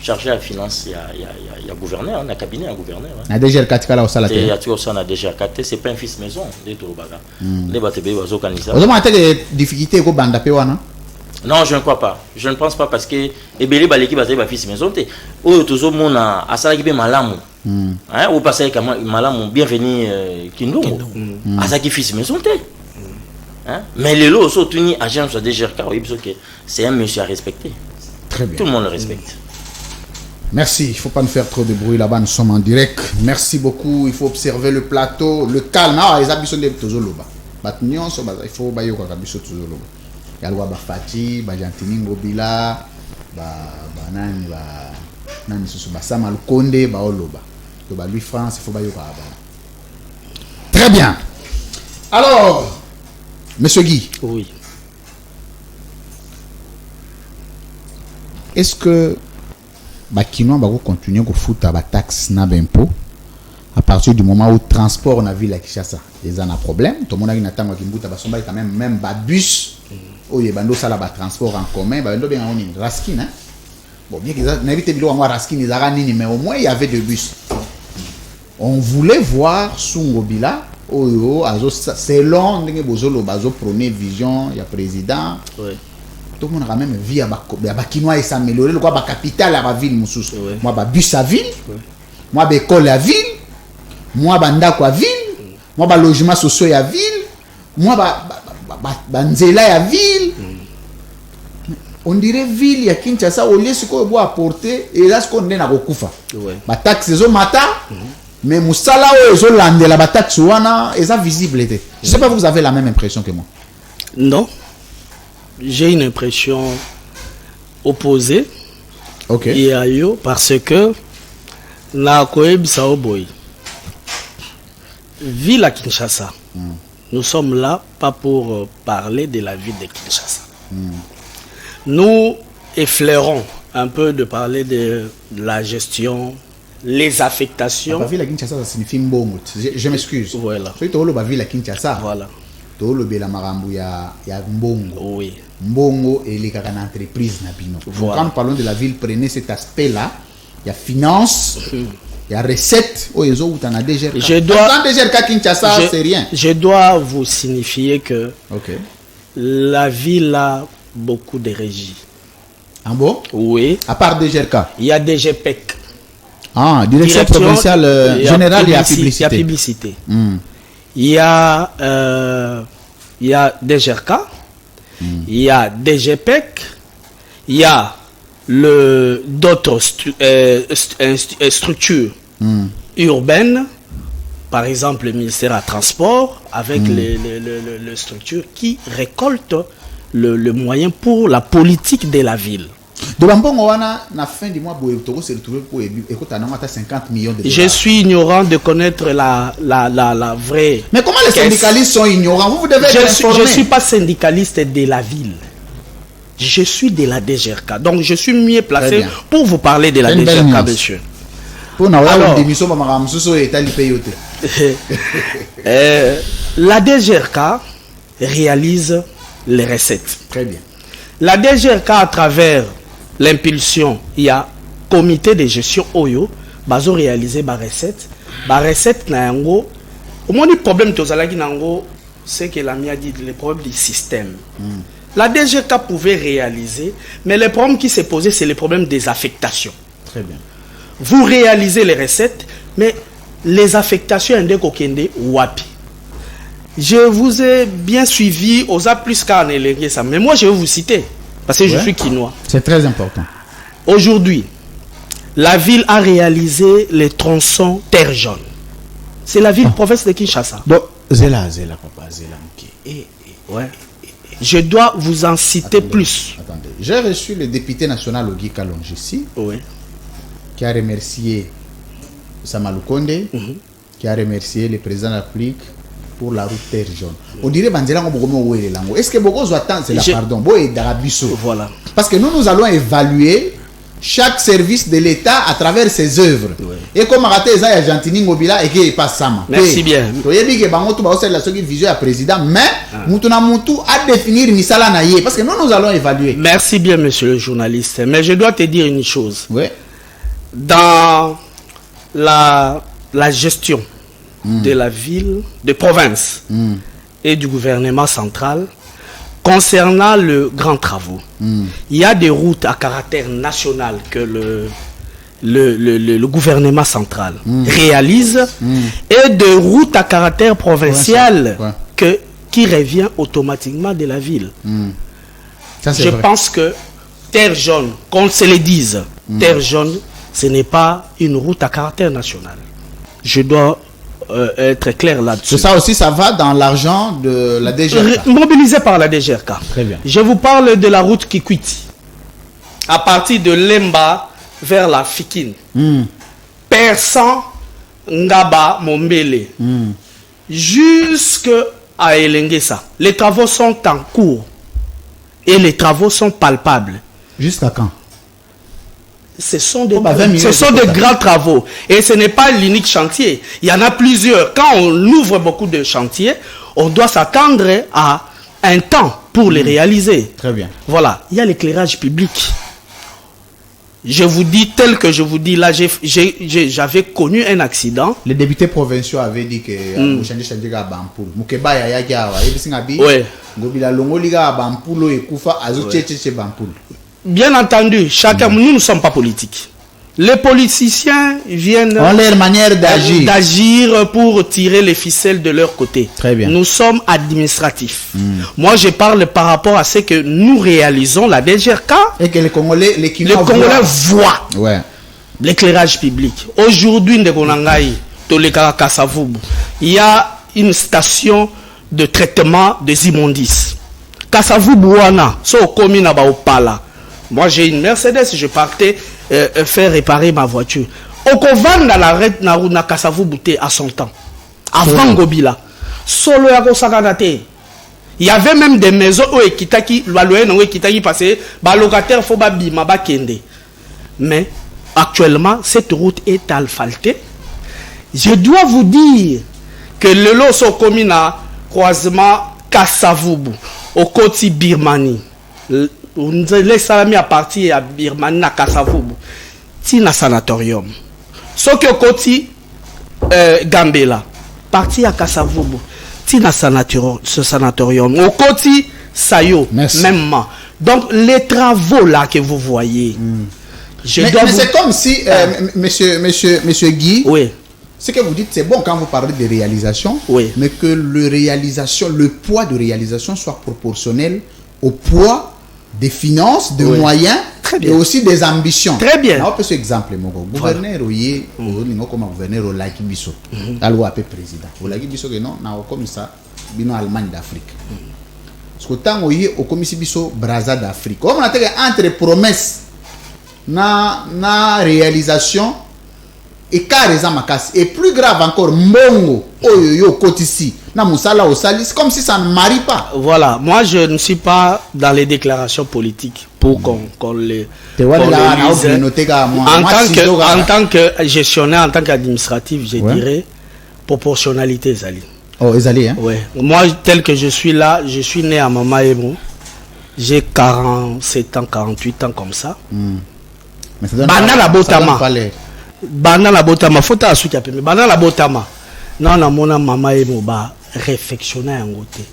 chargé à la finance, il y a gouverneur, un cabinet à gouverneur. Na DGR4 kala osala te. Il y a tout ça na DGR4, c'est pas un fils maison de Touroubaga. Les batébé bazo kanisa. Vous avez des difficultés ko banda pe wana? Non, je ne crois pas. Je ne pense pas parce que Ebele Baleki va être fils maison. Ou tout le monde a ça qui est malamu. Ou passer comme malamu bienvenue Kindongo. A ça qui fils maison. Mais les lots sont tenus agents de DGRK. C'est un monsieur à respecter. Très bien. Tout le monde le respecte. Merci. Il ne faut pas nous faire trop de bruit là-bas. Nous sommes en direct. Merci beaucoup. Il faut observer le plateau, le calme. Ah, les habits sont des tozoloba. Il faut bailler au habits tozoloba. Il y a le roi Fati, Bajantini Ngobila, Nani, Samal Konde, Oloba. Lui France, il faut bailler. Très bien. Alors, Monsieur Guy. Oui. Est-ce que Bakinois va continuer à foutre la taxe na impôt à partir du moment où le transport dans la ville à Kinshasa, ils ont un problème. Tout le monde a une attente qui est quand même bus. Il y a un transport en commun. Il y a un raskin. Bon, bien qu'ils n'invitent pas à raskin, mais au moins il y avait des bus. On voulait voir Sungobila, selon le premier vision, il y a président. Tout le monde a quand même vu à Bakinois et s'améliorer. Le capital à la ville. Moi, bus à ville. Moi, école à ville. Moi, bandako à ville. Moi, logement social à ville. Moi, Banzela à ville. On dirait ville, il y a Kinshasa, au lieu de ce qu'on doit apporter, et là, ce qu'on est à Rokufa. La taxe, c'est mata, mais Moussala, ils ont landé la taxe, et ça visible. Je ne sais pas, vous avez la même impression que moi. Non. J'ai une impression opposée. Ok. Parce que la Koeb Saoboy, ville à Kinshasa, nous sommes là pas pour parler de la ville de Kinshasa. Nous effleurons un peu de parler de la gestion, les affectations. La ville à Kinshasa, ça signifie Mbongo. Je m'excuse. Voilà. Si tu as la ville à Kinshasa, voilà. Tu as la Marambu, il y a Mbongo. Oui. Mbongo et les entreprises. Voilà. Quand nous parlons de la ville, prenez cet aspect-là. Il y a finance. Il y a recettes. Je dois vous signifier que la ville a beaucoup de régies. Ah bon? Oui. À part DGRK. Il y a DGPEC. Ah, direction provinciale générale et à publicité. Il y a publicité. Hmm. Il y a DGRK. Il y a DGPEC. Il y a d'autres structures urbaines, par exemple le ministère à transport, avec les structures qui récoltent le moyen pour la politique de la ville. De Bambongo, à la fin du mois, Boyotoro s'est retrouvé pour écouter 50 millions de dollars. Je suis ignorant de connaître la vraie. Mais comment les syndicalistes sont ignorants? Vous devez être informés. Je ne suis pas syndicaliste de la ville. Je suis de la DGRK. Donc je suis mieux placé pour vous parler de la DGRK, monsieur. Alors, la DGRK réalise les recettes. Très bien. La DGRK, à travers l'impulsion, il y a comité de gestion Oyo, bazo réaliser ma recette. Ma recette na yango. Au moins le problème c'est que la mia dit le problème du système. La DGRK pouvait réaliser, mais le problème qui s'est posé, c'est le problème des affectations. Très bien. Vous réalisez les recettes, mais les affectations indékokende wapi. Je vous ai bien suivi aux A plus qu'à ça, mais moi je vais vous citer parce que je suis quinois. C'est très important. Aujourd'hui, la ville a réalisé les tronçons terre jaune. C'est la ville province de Kinshasa. Donc, Zela, papa, Zela. Ouais. Je dois vous en citer plus. Attendez. J'ai reçu le député national Ogi Kalonge ici, qui a remercié Samalou Konde, qui a remercié le président de la République pour la route terre jaune. On dirait est-ce que beaucoup attendent pardon, voilà. Parce que nous allons évaluer chaque service de l'État à travers ses œuvres. Et comme raté ça ya Gentini Ngobila et qui passe ça. Merci bien. Toyebi ke bango tout ba la vision à président mais mutuna mutu à définir misala na ye parce que nous allons évaluer. Merci bien monsieur le journaliste, mais je dois te dire une chose. Oui. Dans la gestion de la ville, de province et du gouvernement central, concernant le grand travaux, il y a des routes à caractère national que le gouvernement central réalise et des routes à caractère provincial qui revient automatiquement de la ville. Je pense que terre jaune, qu'on se le dise, terre jaune, ce n'est pas une route à caractère national. Je dois être clair là-dessus. Ça aussi, ça va dans l'argent de la DGRK. Mobilisé par la DGRK. Très bien. Je vous parle de la route Kikwiti. À partir de Lemba vers la Fikine. Persan Ngaba Mombele. Jusqu'à Elengesa. Les travaux sont en cours. Et les travaux sont palpables. Jusqu'à quand? Ce sont des grands travaux. Et ce n'est pas l'unique chantier. Il y en a plusieurs. Quand on ouvre beaucoup de chantiers, on doit s'attendre à un temps pour les réaliser. Très bien. Voilà. Il y a l'éclairage public. Je vous dis, tel que je vous dis là, j'avais connu un accident. Les députés provinciaux avaient dit que bien entendu, chacun, nous ne sommes pas politiques. Les politiciens viennent ont leur manière d'agir pour tirer les ficelles de leur côté. Très bien. Nous sommes administratifs. Moi, je parle par rapport à ce que nous réalisons, la DGRK. Et que les Congolais voient l'éclairage public. Aujourd'hui, il y a une station de traitement des immondices. Kassavou-Bouana, so komina ba opala. Moi, j'ai une Mercedes, je partais faire réparer ma voiture. Okovan dans l'arrêt na Kassavou Bouté à son temps. Avant Gobila. Solo ya Saganate. Il y avait même des maisons où Ekitaki, passé, locataire faut bima ba kende. Mais actuellement, cette route est asphaltée. Je dois vous dire que le lot so komina croisement Kassavoubou au côté Birmanie. Les salami à partir à Birmanie na Kassavoubou. Tina sanatorium. Ce qui au côté Gambela. Parti à Kassavoubou. Tina sanatorium. Au côté Sayo. Même. Donc, les travaux là que vous voyez, mais c'est comme si, monsieur Guy, oui. Ce que vous dites, c'est bon quand vous parlez de réalisation, oui. mais que le poids de réalisation soit proportionnel au poids des finances, des moyens et aussi des ambitions. Très bien. On peut ce exemple, mon gouverneur, comme gouverneur au Laki Bisso, la loi appelle président. Au Laki Bisso, non, comme ça, bino Allemagne d'Afrique. Parce que tant au commissaire Bisso, Brazza d'Afrique. Comme on a entre promesses, na réalisation. Et et plus grave encore, Mbongo, Oyoyo, Kotisi, Namusala, Osali, c'est comme si ça ne marie pas. Voilà, moi je ne suis pas dans les déclarations politiques pour qu'on les. En tant que gestionnaire, en tant qu'administratif, je dirais proportionnalité, Zali. Oh, Zali, hein? Ouais. Moi, tel que je suis là, je suis né à Mama Emo. J'ai 47 ans, 48 ans comme ça. Mais ça donne Bana la botama fota asuki apeme bana la botama non na mona mama emo ba réflexionner en côté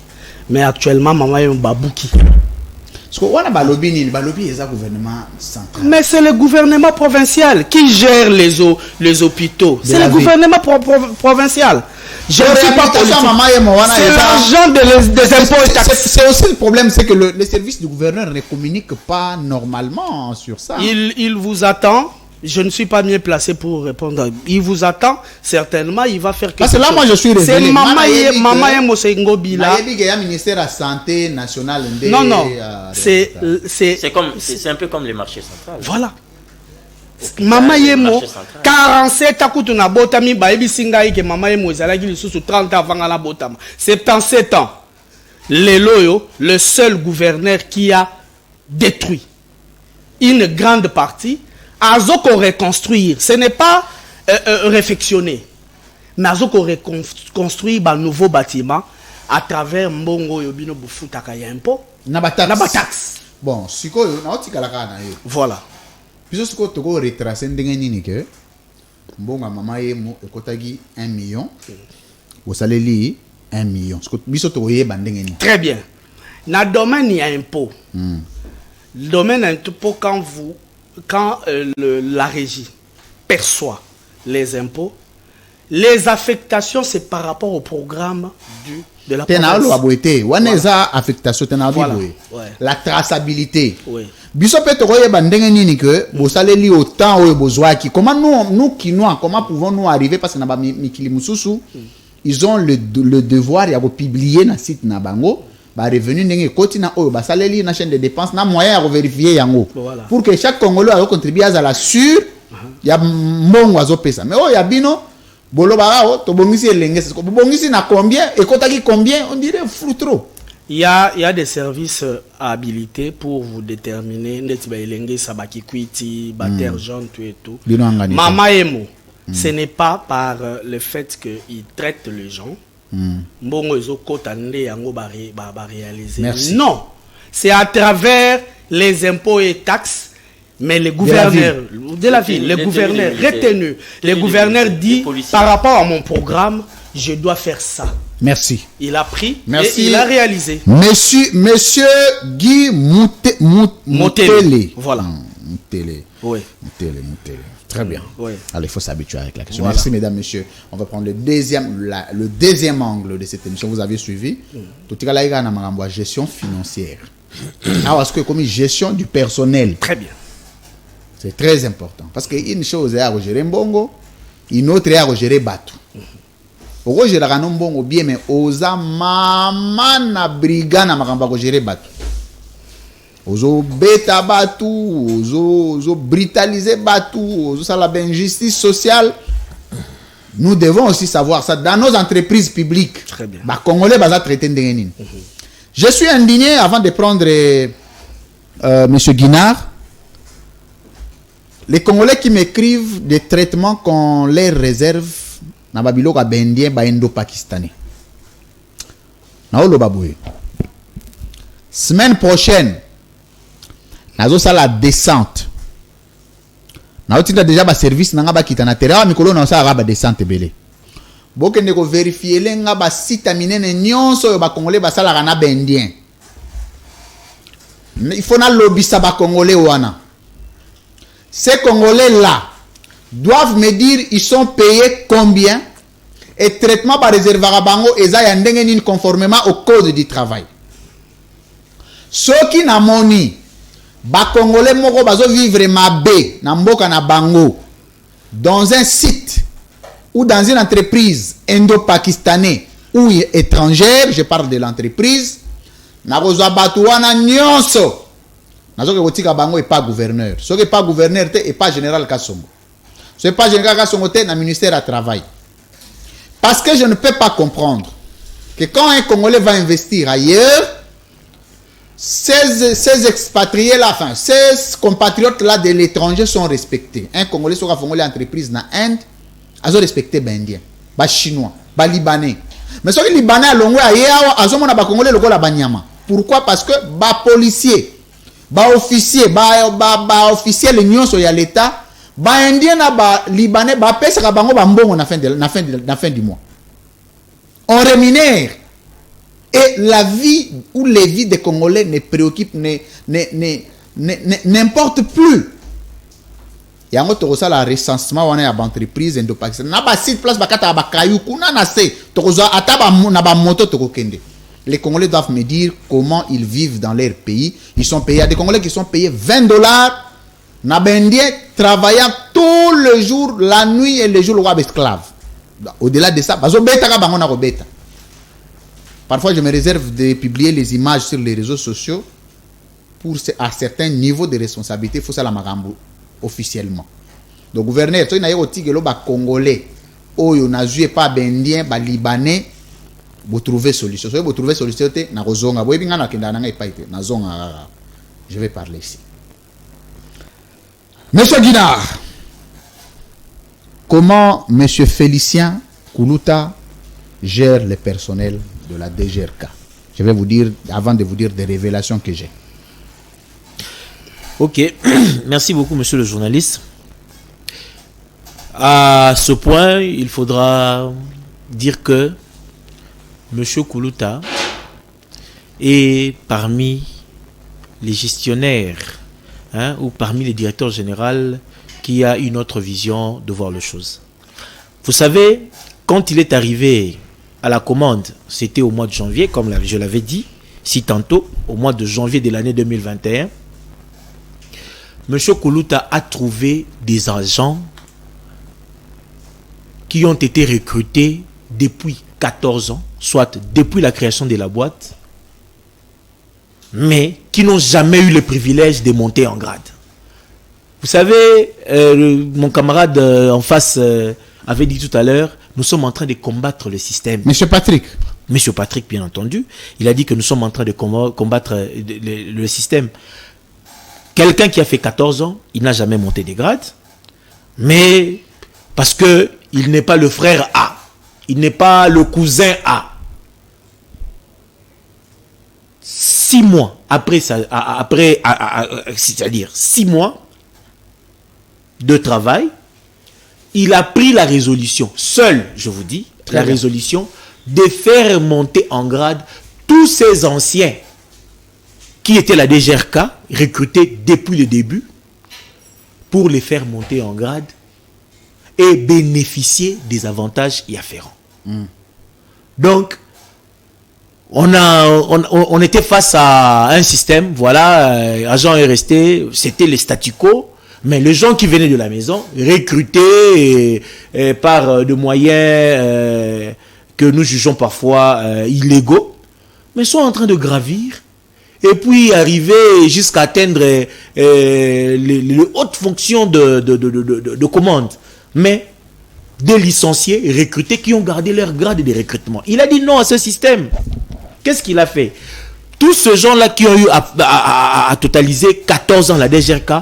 mais actuellement mama emo ba buki parce que on a balobi les gouvernement central mais c'est le gouvernement provincial qui gère les hôpitaux c'est le gouvernement provincial je ne suis pas politique c'est l'argent des impôts et taxes. C'est aussi le problème, c'est que les services du gouverneur ne communiquent pas normalement sur ça. Il vous attend. Je ne suis pas mieux placé pour répondre. Il vous attend, certainement, il va faire quelque chose. Parce que là, moi, je suis révélé. C'est Maman Mosengo Bila. Il y a un ministère de la Santé nationale. Non. C'est un peu comme les marchés centrales. Voilà. Maman Yemo, 47 ans, na botami, baebi singaï que Maman Yemo, zalagi sous 30 ans avant la botama. 77 ans. Le seul gouverneur qui a détruit une grande partie. Azoko reconstruire, ce n'est pas réfectionner, mais Azoko reconstruire un nouveau bâtiment à travers Mbongo Yobino Bufutaka Yempo. Nabatax. Bon, siko yo na otika la kana yo. Voilà. Biso siko toko retracer ndenge nini ke Mbongo mama yemo ekotagi 1 million. Au saleli 1 million. Siko biso toko yeba ndenge nini. Très bien. Na domaine ya impôt. Le domaine impôt quand la régie perçoit les impôts, les affectations, c'est par rapport au programme de la province. Voilà. La traçabilité. Oui. Comment pouvons-nous arriver parce que ils ont le devoir de publier dans le site Nabango. Revenu ndenge kotina oyo basaleli na chaîne de dépenses na moyen à vérifier yango pour que chaque Congolais a contribué à la sûre ya mbongo azopesa mais oyo ya bino boloba to bongisi elenge ko bongisi na combien et kotaki combien on dirait flou trop. Il y a des services habilités pour vous déterminer ndeti ba elenge sabaki kwiti bater jaune tout et tout. Mama Emo, ce n'est pas par le fait qu'ils traitent les gens. Merci. Non, c'est à travers les impôts et taxes, mais les gouverneurs de la ville, les gouverneurs retenus, les gouverneurs disent par rapport à mon programme, je dois faire ça. Merci. Il a pris Merci. et il a réalisé. Monsieur Guy Mutele. Voilà. Mutele. Oui. Mutele. Très bien. Oui. Alors, il faut s'habituer avec la question. Voilà. Merci, mesdames, messieurs. On va prendre le deuxième angle de cette émission. Vous avez suivi. Tout la gestion financière. Parce que comme gestion du personnel. Très bien. C'est très important. Parce qu'une chose est à gérer Mbongo, une autre est à gérer Batu. Au gérer Mbongo bien, mais oza mama brigade na gérer Batu. Ozo beta Batu, ozo brutaliser Batu, ozo ça la injustice sociale. Nous devons aussi savoir ça dans nos entreprises publiques. Très bien. Congolais baza traiter ndengenine. Je suis indigné avant de prendre monsieur Guinard. Les Congolais qui m'écrivent des traitements qu'on les réserve na babilo ka bendien ba indo-pakistanais. Na olo baboué. Semaine prochaine, nazo ça la descente. Na otinda déjà ba service na ba kitana terrain mikolo na ça ba descente belé. Bokende ko vérifier lenga ba site minene nyonso yo ba Congolais ba sala na bendien. il faut na lobby ça ba Congolais wana. Ces Congolais-là doivent me dire ils sont payés combien et traitement par réservoir à bango et ça y conformément au code du travail. Ceux qui n'a moni, ba Congolais moko bazo vivre mabe na mboka na bango dans un site ou dans une entreprise indo-pakistanais ou étrangère, je parle de l'entreprise, na kozwa batu wana nyonso. Nazo ke botika bango et pas gouverneur. Ce qui pas gouverneur te et pas général Kasongo. Ce n'est pas général Kasongo te na ministère à travail. Parce que je ne peux pas comprendre que quand un Congolais va investir ailleurs, ces expatriés-là, enfin, ces compatriotes-là de l'étranger sont respectés. Un Congolais sera Congolais entreprise na Inde, ils ont respecté les Indiens, les Chinois, les Libanais. Mais ceux qui sont Libanais, ils ont des Congolais qui sont Banyama. Pourquoi? Parce que les policiers, les officiers, les officiers, les nyons sont à l'État, les Indiens, les Libanais, les pèsent à bango bambongo na fin du mois. On rémunère. Et la vie ou les vies des Congolais ne préoccupent, n'importe plus. Il y a un autre la recensement on est à l'entreprise indo-pakistan. Na ba site place bakata ba kayu kuna na se tokoza ataba na ba moto tokokende. Les Congolais doivent me dire comment ils vivent dans leur pays. Ils sont payés, il y a des Congolais qui sont payés $20 na bendien travaillant tout le jour, la nuit et le jour le esclave. Au-delà de ça, bazo beta ka bango na ko beta. Parfois, je me réserve de publier les images sur les réseaux sociaux pour à certains niveaux de responsabilité. Il faut ça la marambo officiellement. Donc, gouverneur, tu as dit que les Congolais, ils n'ont pas bendien, les Libanais, vous trouvez solution. Si vous trouvez solution, je vais parler ici. Monsieur Guinard, comment Monsieur Félicien Koulouta gère le personnel de la DGRK? Je vais vous dire, avant de vous dire des révélations que j'ai. Ok, merci beaucoup monsieur le journaliste. À ce point, il faudra dire que monsieur Koulouta est parmi les gestionnaires ou parmi les directeurs généraux qui a une autre vision de voir les choses. Vous savez, quand il est arrivé à la commande, c'était au mois de janvier, comme je l'avais dit, si tantôt, au mois de janvier de l'année 2021, M. Koulouta a trouvé des agents qui ont été recrutés depuis 14 ans, soit depuis la création de la boîte, mais qui n'ont jamais eu le privilège de monter en grade. Vous savez, mon camarade en face avait dit tout à l'heure, nous sommes en train de combattre le système. Monsieur Patrick. Monsieur Patrick, bien entendu. Il a dit que nous sommes en train de combattre le système. Quelqu'un qui a fait 14 ans, il n'a jamais monté des grades. Mais parce que il n'est pas le frère A. Il n'est pas le cousin A. 6 mois après, c'est-à-dire 6 mois de travail, il a pris la résolution, seul, je vous dis, la résolution de faire monter en grade tous ces anciens qui étaient la DGRK, recrutés depuis le début, pour les faire monter en grade et bénéficier des avantages y afférents. Donc, on était face à un système, voilà, agent est resté, c'était le statu quo, mais les gens qui venaient de la maison, recrutés par de moyens que nous jugeons parfois illégaux, mais sont en train de gravir et puis arriver jusqu'à atteindre les hautes fonctions de commande. Mais des licenciés recrutés qui ont gardé leur grade de recrutement. Il a dit non à ce système. Qu'est-ce qu'il a fait? Tous ces gens-là qui ont eu à totaliser 14 ans la DGRK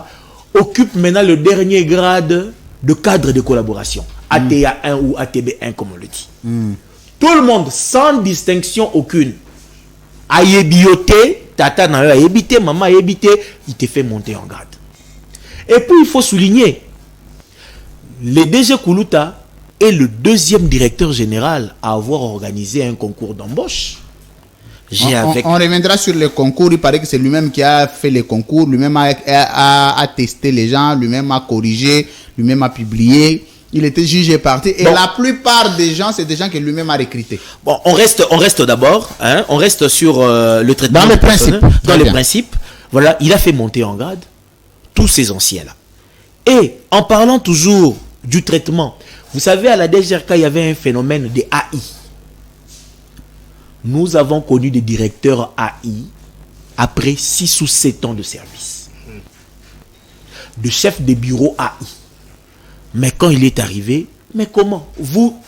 occupent maintenant le dernier grade de cadre de collaboration. ATA 1 ou ATB 1 comme on le dit. Tout le monde, sans distinction aucune, a yébioté, tata n'a yébité, maman a yébité, il te fait monter en grade. Et puis il faut souligner, le DG Koulouta est le deuxième directeur général à avoir organisé un concours d'embauche. On reviendra sur le concours. Il paraît que c'est lui-même qui a fait les concours, lui-même a testé les gens, lui-même a corrigé, lui-même a publié. Il était jugé parti. Et la plupart des gens, c'est des gens que lui-même a recrutés. Bon, on reste d'abord, hein, on reste sur le traitement. Dans le principe. Dans les principes, voilà, il a fait monter en grade tous ces anciens-là. Et en parlant toujours du traitement, vous savez, à la DGRK, il y avait un phénomène de AI. Nous avons connu des directeurs AI après 6 ou 7 ans de service. De chef de bureau AI. Mais quand il est arrivé, mais comment vous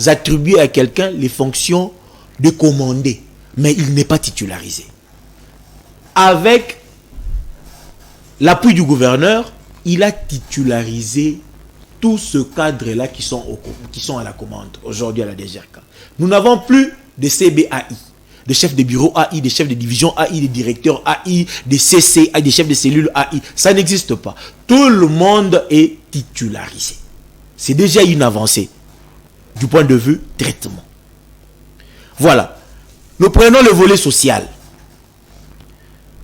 attribuez à quelqu'un les fonctions de commander, mais il n'est pas titularisé. Avec l'appui du gouverneur, il a titularisé tout ce cadre-là qui sont à la commande aujourd'hui à la DGRK. Nous n'avons plus de CBAI, de chefs de bureau AI, des chefs de division AI, des directeurs AI, des CC, des chefs de cellules AI. Ça n'existe pas. Tout le monde est titularisé. C'est déjà une avancée du point de vue traitement. Voilà. Nous prenons le volet social.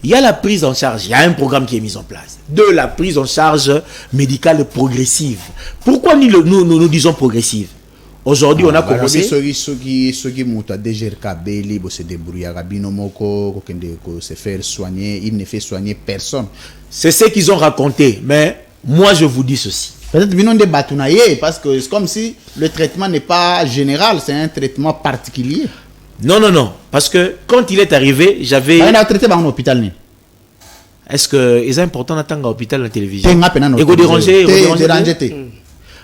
Il y a la prise en charge. Il y a un programme qui est mis en place. De la prise en charge médicale progressive. Pourquoi nous disons progressive? Aujourd'hui, on a commencé. Se faire soigner, il ne fait soigner personne. C'est ce qu'ils ont raconté. Mais moi, je vous dis ceci. Peut-être qu'ils ont des batounaillés parce que c'est comme si le traitement n'est pas général, c'est un traitement particulier. Non. Parce que quand il est arrivé, j'avais. Il a traité dans un hôpital. Est-ce que c'est important d'attendre à l'hôpital la télévision? Et vous dérangez.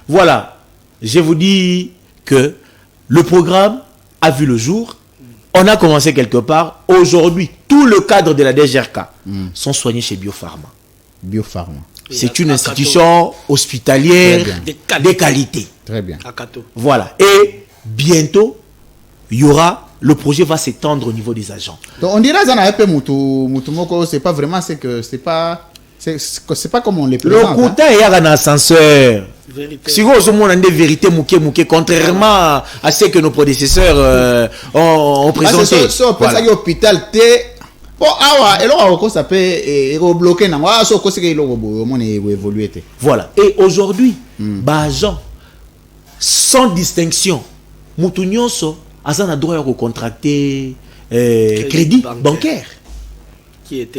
Voilà. Je vous dis que le programme a vu le jour. On a commencé quelque part. Aujourd'hui, tout le cadre de la DGRK sont soignés chez Biopharma. C'est une institution hospitalière de qualité. Très bien. Voilà. Et bientôt, il y aura. Le projet va s'étendre au niveau des agents. Donc on dirait que c'est pas vraiment c'est pas comme on les présente. Le côté il y a un ascenseur. Si vous avez des vérités contrairement à ce que nos prédécesseurs ont présenté. Voilà. Voilà. Et aujourd'hui, agent sans distinction, Moutounionso a droit à contracter crédit bancaire.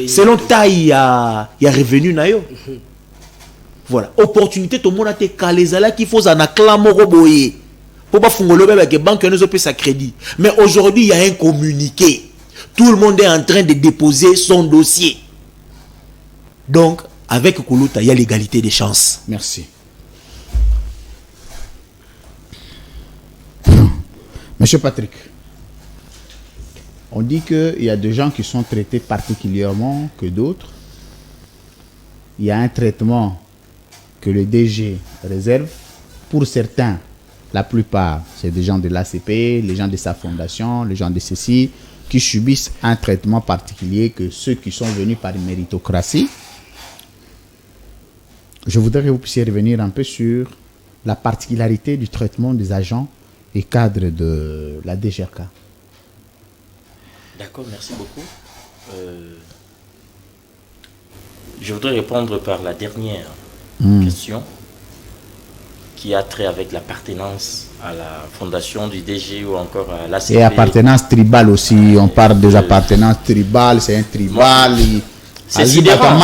Selon taille, il y a revenu. Voilà. Opportunité, tout le monde a été calé qu'il faut en acclamer roboyer. Pour pas fondre avec les banques, nous avons sa crédit. Mais aujourd'hui, il y a un communiqué. Tout le monde est en train de déposer son dossier. Donc, avec Koulouta, il y a l'égalité des chances. Merci. Monsieur Patrick, on dit qu'il y a des gens qui sont traités particulièrement que d'autres. Il y a un traitement que le DG réserve. Pour certains, la plupart, c'est des gens de l'ACP, les gens de sa fondation, les gens de ceci, qui subissent un traitement particulier que ceux qui sont venus par méritocratie. Je voudrais que vous puissiez revenir un peu sur la particularité du traitement des agents et cadre de la DGRK. D'accord, merci beaucoup. Je voudrais répondre par la dernière question qui a trait avec l'appartenance à la fondation du DG ou encore à l'ACP. Et appartenance tribale aussi, on parle des appartenances tribales, c'est un tribal. C'est sidérant.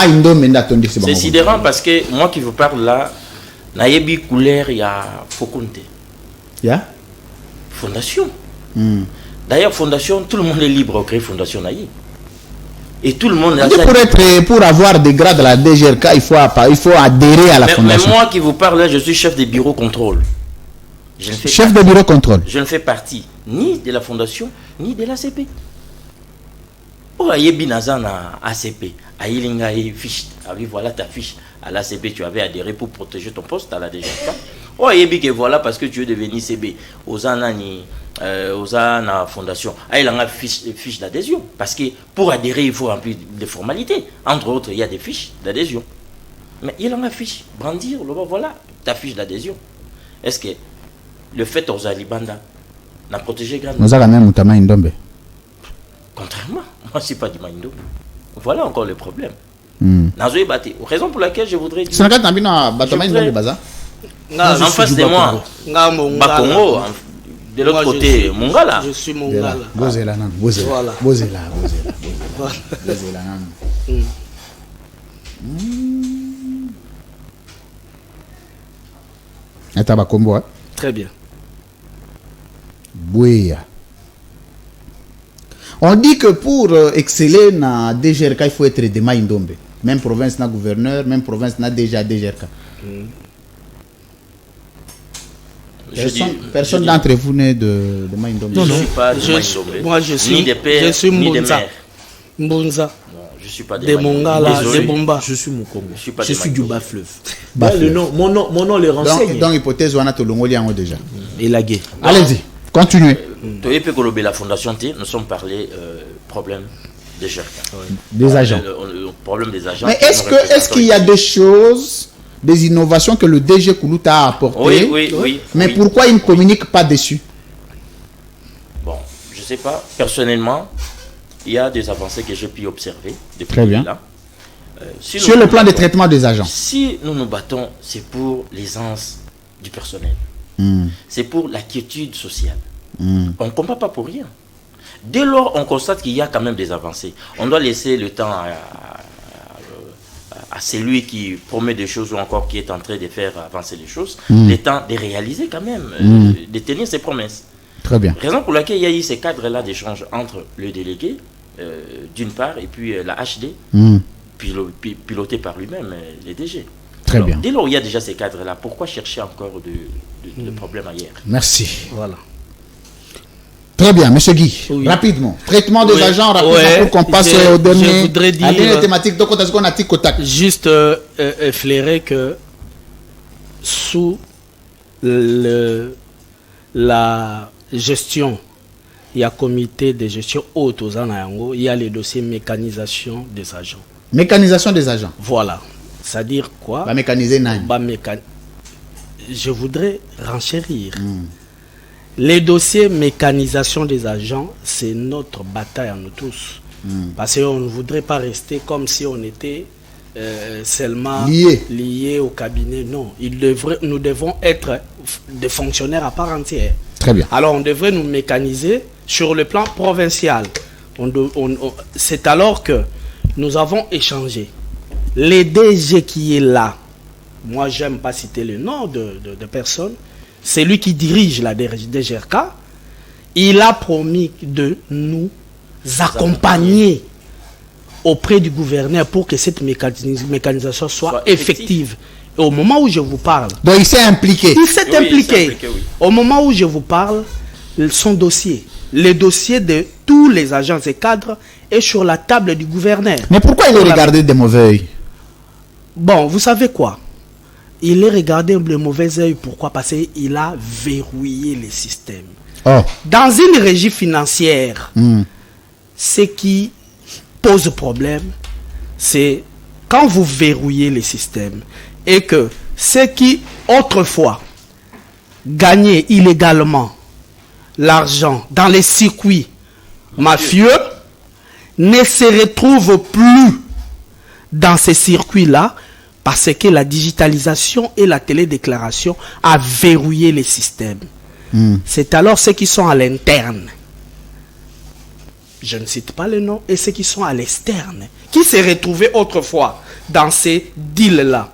C'est sidérant parce que moi qui vous parle là, nayebi couleur il y a Fokonte. Yeah? Fondation. D'ailleurs, fondation, tout le monde est libre à créer fondation naïe. Et tout le monde... Pour avoir des grades à la DGRK, il faut adhérer à la fondation. Mais moi qui vous parle là, je suis chef de bureau contrôle. Chef de bureau contrôle. Je ne fais partie ni de la fondation, ni de l'ACP. Pour aller binazan à ACP, à Ilinga et fiche, voilà ta fiche. À l'ACP, tu avais adhéré pour protéger ton poste à la DGRK. Oh, que voilà, parce que tu es devenu CB, aux fondation. Il y a une fiche d'adhésion. Parce que pour adhérer, il faut remplir des formalités. Entre autres, il y a des fiches d'adhésion. Mais il y a une fiche. Brandir, voilà ta fiche d'adhésion. Est-ce que le fait aux Alibanda n'a protégé grandement? Nous avons même Contrairement Moi, je ne suis pas du Maindo. Voilà encore le problème. Mm. Raison pour laquelle je voudrais dire... C'est un de bazar. En face de moi, Bakongo, de l'autre côté, Mongala. Je suis Mongala. Bozela. Voilà. Bozela. Eta Bakombo, Très bien. Bouya. On dit que pour exceller dans DGRK, il faut être de Maïndombe. Même province n'a gouverneur, même province n'a déjà DGRK. Personne d'entre vous n'est de Maïndombe. Je ne suis pas de Maïndombe. Moi, je suis, ni des pères, je suis ni des Mbunza. mères. Mbunza. Non, je ne suis pas Des Maïndombe. Mongala, Désolé. des Bomba. Je suis mon Congo. Je suis pas Je de suis du Maïndombe. Bas-Fleuve. Bas-Fleuve. Mon nom le renseigne. Dans l'hypothèse, on a tout le monde déjà. Et la guerre. Allez-y, continuez. La Fondation T, nous sommes parlé problème des GERCA. Des agents. Le problème des agents. Mais est-ce qu'il y a des choses, des innovations que le DG Koulouta a apportées? Oui. Mais oui. pourquoi il ne communique pas dessus? Bon, je ne sais pas. Personnellement, il y a des avancées que j'ai pu observer depuis Très bien. là. Si Sur nous le nous plan de battons- traitement des agents. Si nous nous battons, c'est pour l'aisance du personnel. C'est pour la quiétude sociale. On ne combat pas pour rien. Dès lors, on constate qu'il y a quand même des avancées. On doit laisser le temps à celui qui promet des choses ou encore qui est en train de faire avancer les choses, le temps de réaliser quand même, de tenir ses promesses. Très bien. Raison pour laquelle il y a eu ces cadres-là d'échange entre le délégué, d'une part, et puis la HD, piloté par lui-même, les DG. Très Alors, bien. dès lors où il y a déjà ces cadres-là, pourquoi chercher encore de problèmes ailleurs? Merci. Voilà. Très bien, monsieur Guy. Oui. Rapidement. Traitement des Oui. agents, rapidement, Ouais. pour qu'on passe Je au dernier. voudrais dire- à la dernière thématique. Donc, on a tic au tac. Juste efflairer que sous la gestion, il y a comité de gestion haute aux Anayango, il y a les dossiers mécanisation des agents. Mécanisation des agents. Voilà. C'est-à-dire quoi? Va mécaniser Nine. Je voudrais renchérir. Les dossiers mécanisation des agents, c'est notre bataille à nous tous. Parce qu'on ne voudrait pas rester comme si on était seulement liés au cabinet. Non, nous devons être des fonctionnaires à part entière. Très bien. Alors on devrait nous mécaniser sur le plan provincial. C'est alors que nous avons échangé. Les DG qui est là, moi j'aime pas citer le nom de personne, c'est lui qui dirige la DGRK, il a promis de nous accompagner auprès du gouverneur pour que cette mécanisation soit effective. Et au moment où je vous parle, Donc, il s'est impliqué. il s'est Oui, impliqué. oui. Au moment où je vous parle, son dossier, le dossier de tous les agents et cadres est sur la table du gouverneur. Mais pourquoi il est regardé de mauvais œil? Bon, vous savez quoi? Il est regardé de mauvais œil. Pourquoi? Parce qu'il a verrouillé les systèmes. Oh. Dans une régie financière, ce qui pose problème, c'est quand vous verrouillez les systèmes et que ceux qui, autrefois, gagnaient illégalement l'argent dans les circuits mafieux, ne se retrouvent plus dans ces circuits-là parce que la digitalisation et la télédéclaration a verrouillé les systèmes. C'est alors ceux qui sont à l'interne, je ne cite pas le nom, et ceux qui sont à l'externe, qui se retrouvaient autrefois dans ces deals-là,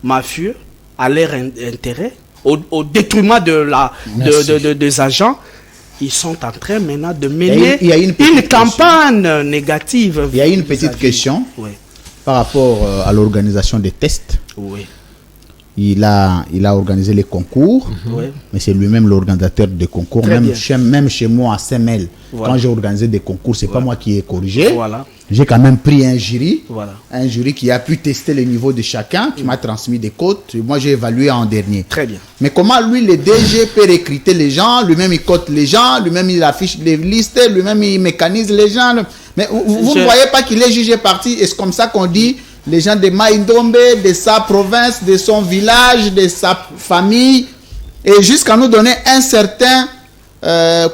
mafieux, à leur intérêt, au détriment des agents, ils sont en train maintenant de mener Il y a une petite campagne négative. Il y a une petite question Oui. par rapport à l'organisation des tests. Oui. Il a organisé les concours, Oui. mais c'est lui-même l'organisateur des concours. Très Même chez moi à Saint-Mel, Voilà. quand j'ai organisé des concours, c'est pas moi qui ai corrigé. Voilà. J'ai quand même pris un jury, Voilà. un jury qui a pu tester le niveau de chacun, qui m'a transmis des cotes. Et moi, j'ai évalué en dernier. Très bien. Mais comment lui, le DG, peut recruter les gens, lui-même il cote les gens, lui-même il affiche les listes, lui-même il mécanise les gens. Mais vous ne voyez pas qu'il est jugé parti. Et c'est comme ça qu'on dit les gens de Maïndombe, de sa province, de son village, de sa famille, et jusqu'à nous donner un certain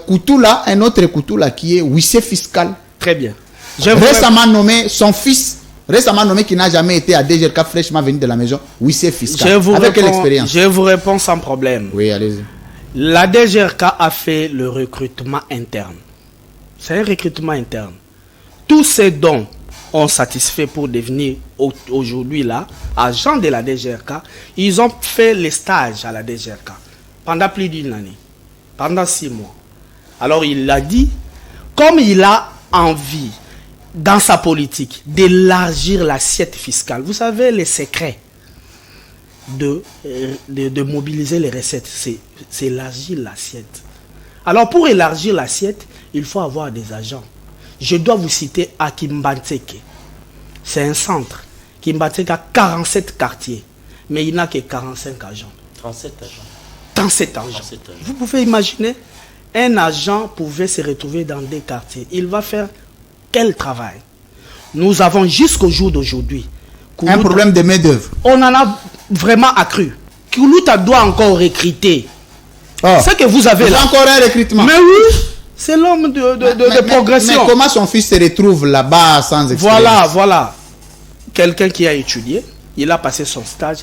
Koutoula, un autre Koutoula qui est huissier fiscal. Très bien. récemment nommé son fils, récemment nommé qui n'a jamais été à DGRK, fraîchement venu de la maison, huissier fiscal. Avec quelle expérience? Je vous réponds sans problème. Oui, allez-y. La DGRK a fait le recrutement interne. C'est un recrutement interne. Tous ces dons ont satisfait pour devenir aujourd'hui là, agents de la DGRK. Ils ont fait les stages à la DGRK pendant plus d'une année, pendant 6 mois. Alors il a dit, comme il a envie dans sa politique d'élargir l'assiette fiscale, vous savez les secrets de mobiliser les recettes, c'est élargir l'assiette. Alors pour élargir l'assiette, il faut avoir des agents. Je dois vous citer à Kimbantseke. C'est un centre. Kimbantseke a 47 quartiers, mais il n'a que 45 agents. 37 agents. 37 agents. Vous pouvez imaginer, un agent pouvait se retrouver dans des quartiers. Il va faire quel travail? Nous avons jusqu'au jour d'aujourd'hui un problème de main-d'œuvre. On en a vraiment accru. Koulouta doit encore recruter. Oh. Ce que vous avez là. Encore un recrutement. Mais oui, c'est l'homme de progression. Mais comment son fils se retrouve là-bas sans expérience? Voilà. Quelqu'un qui a étudié, il a passé son stage.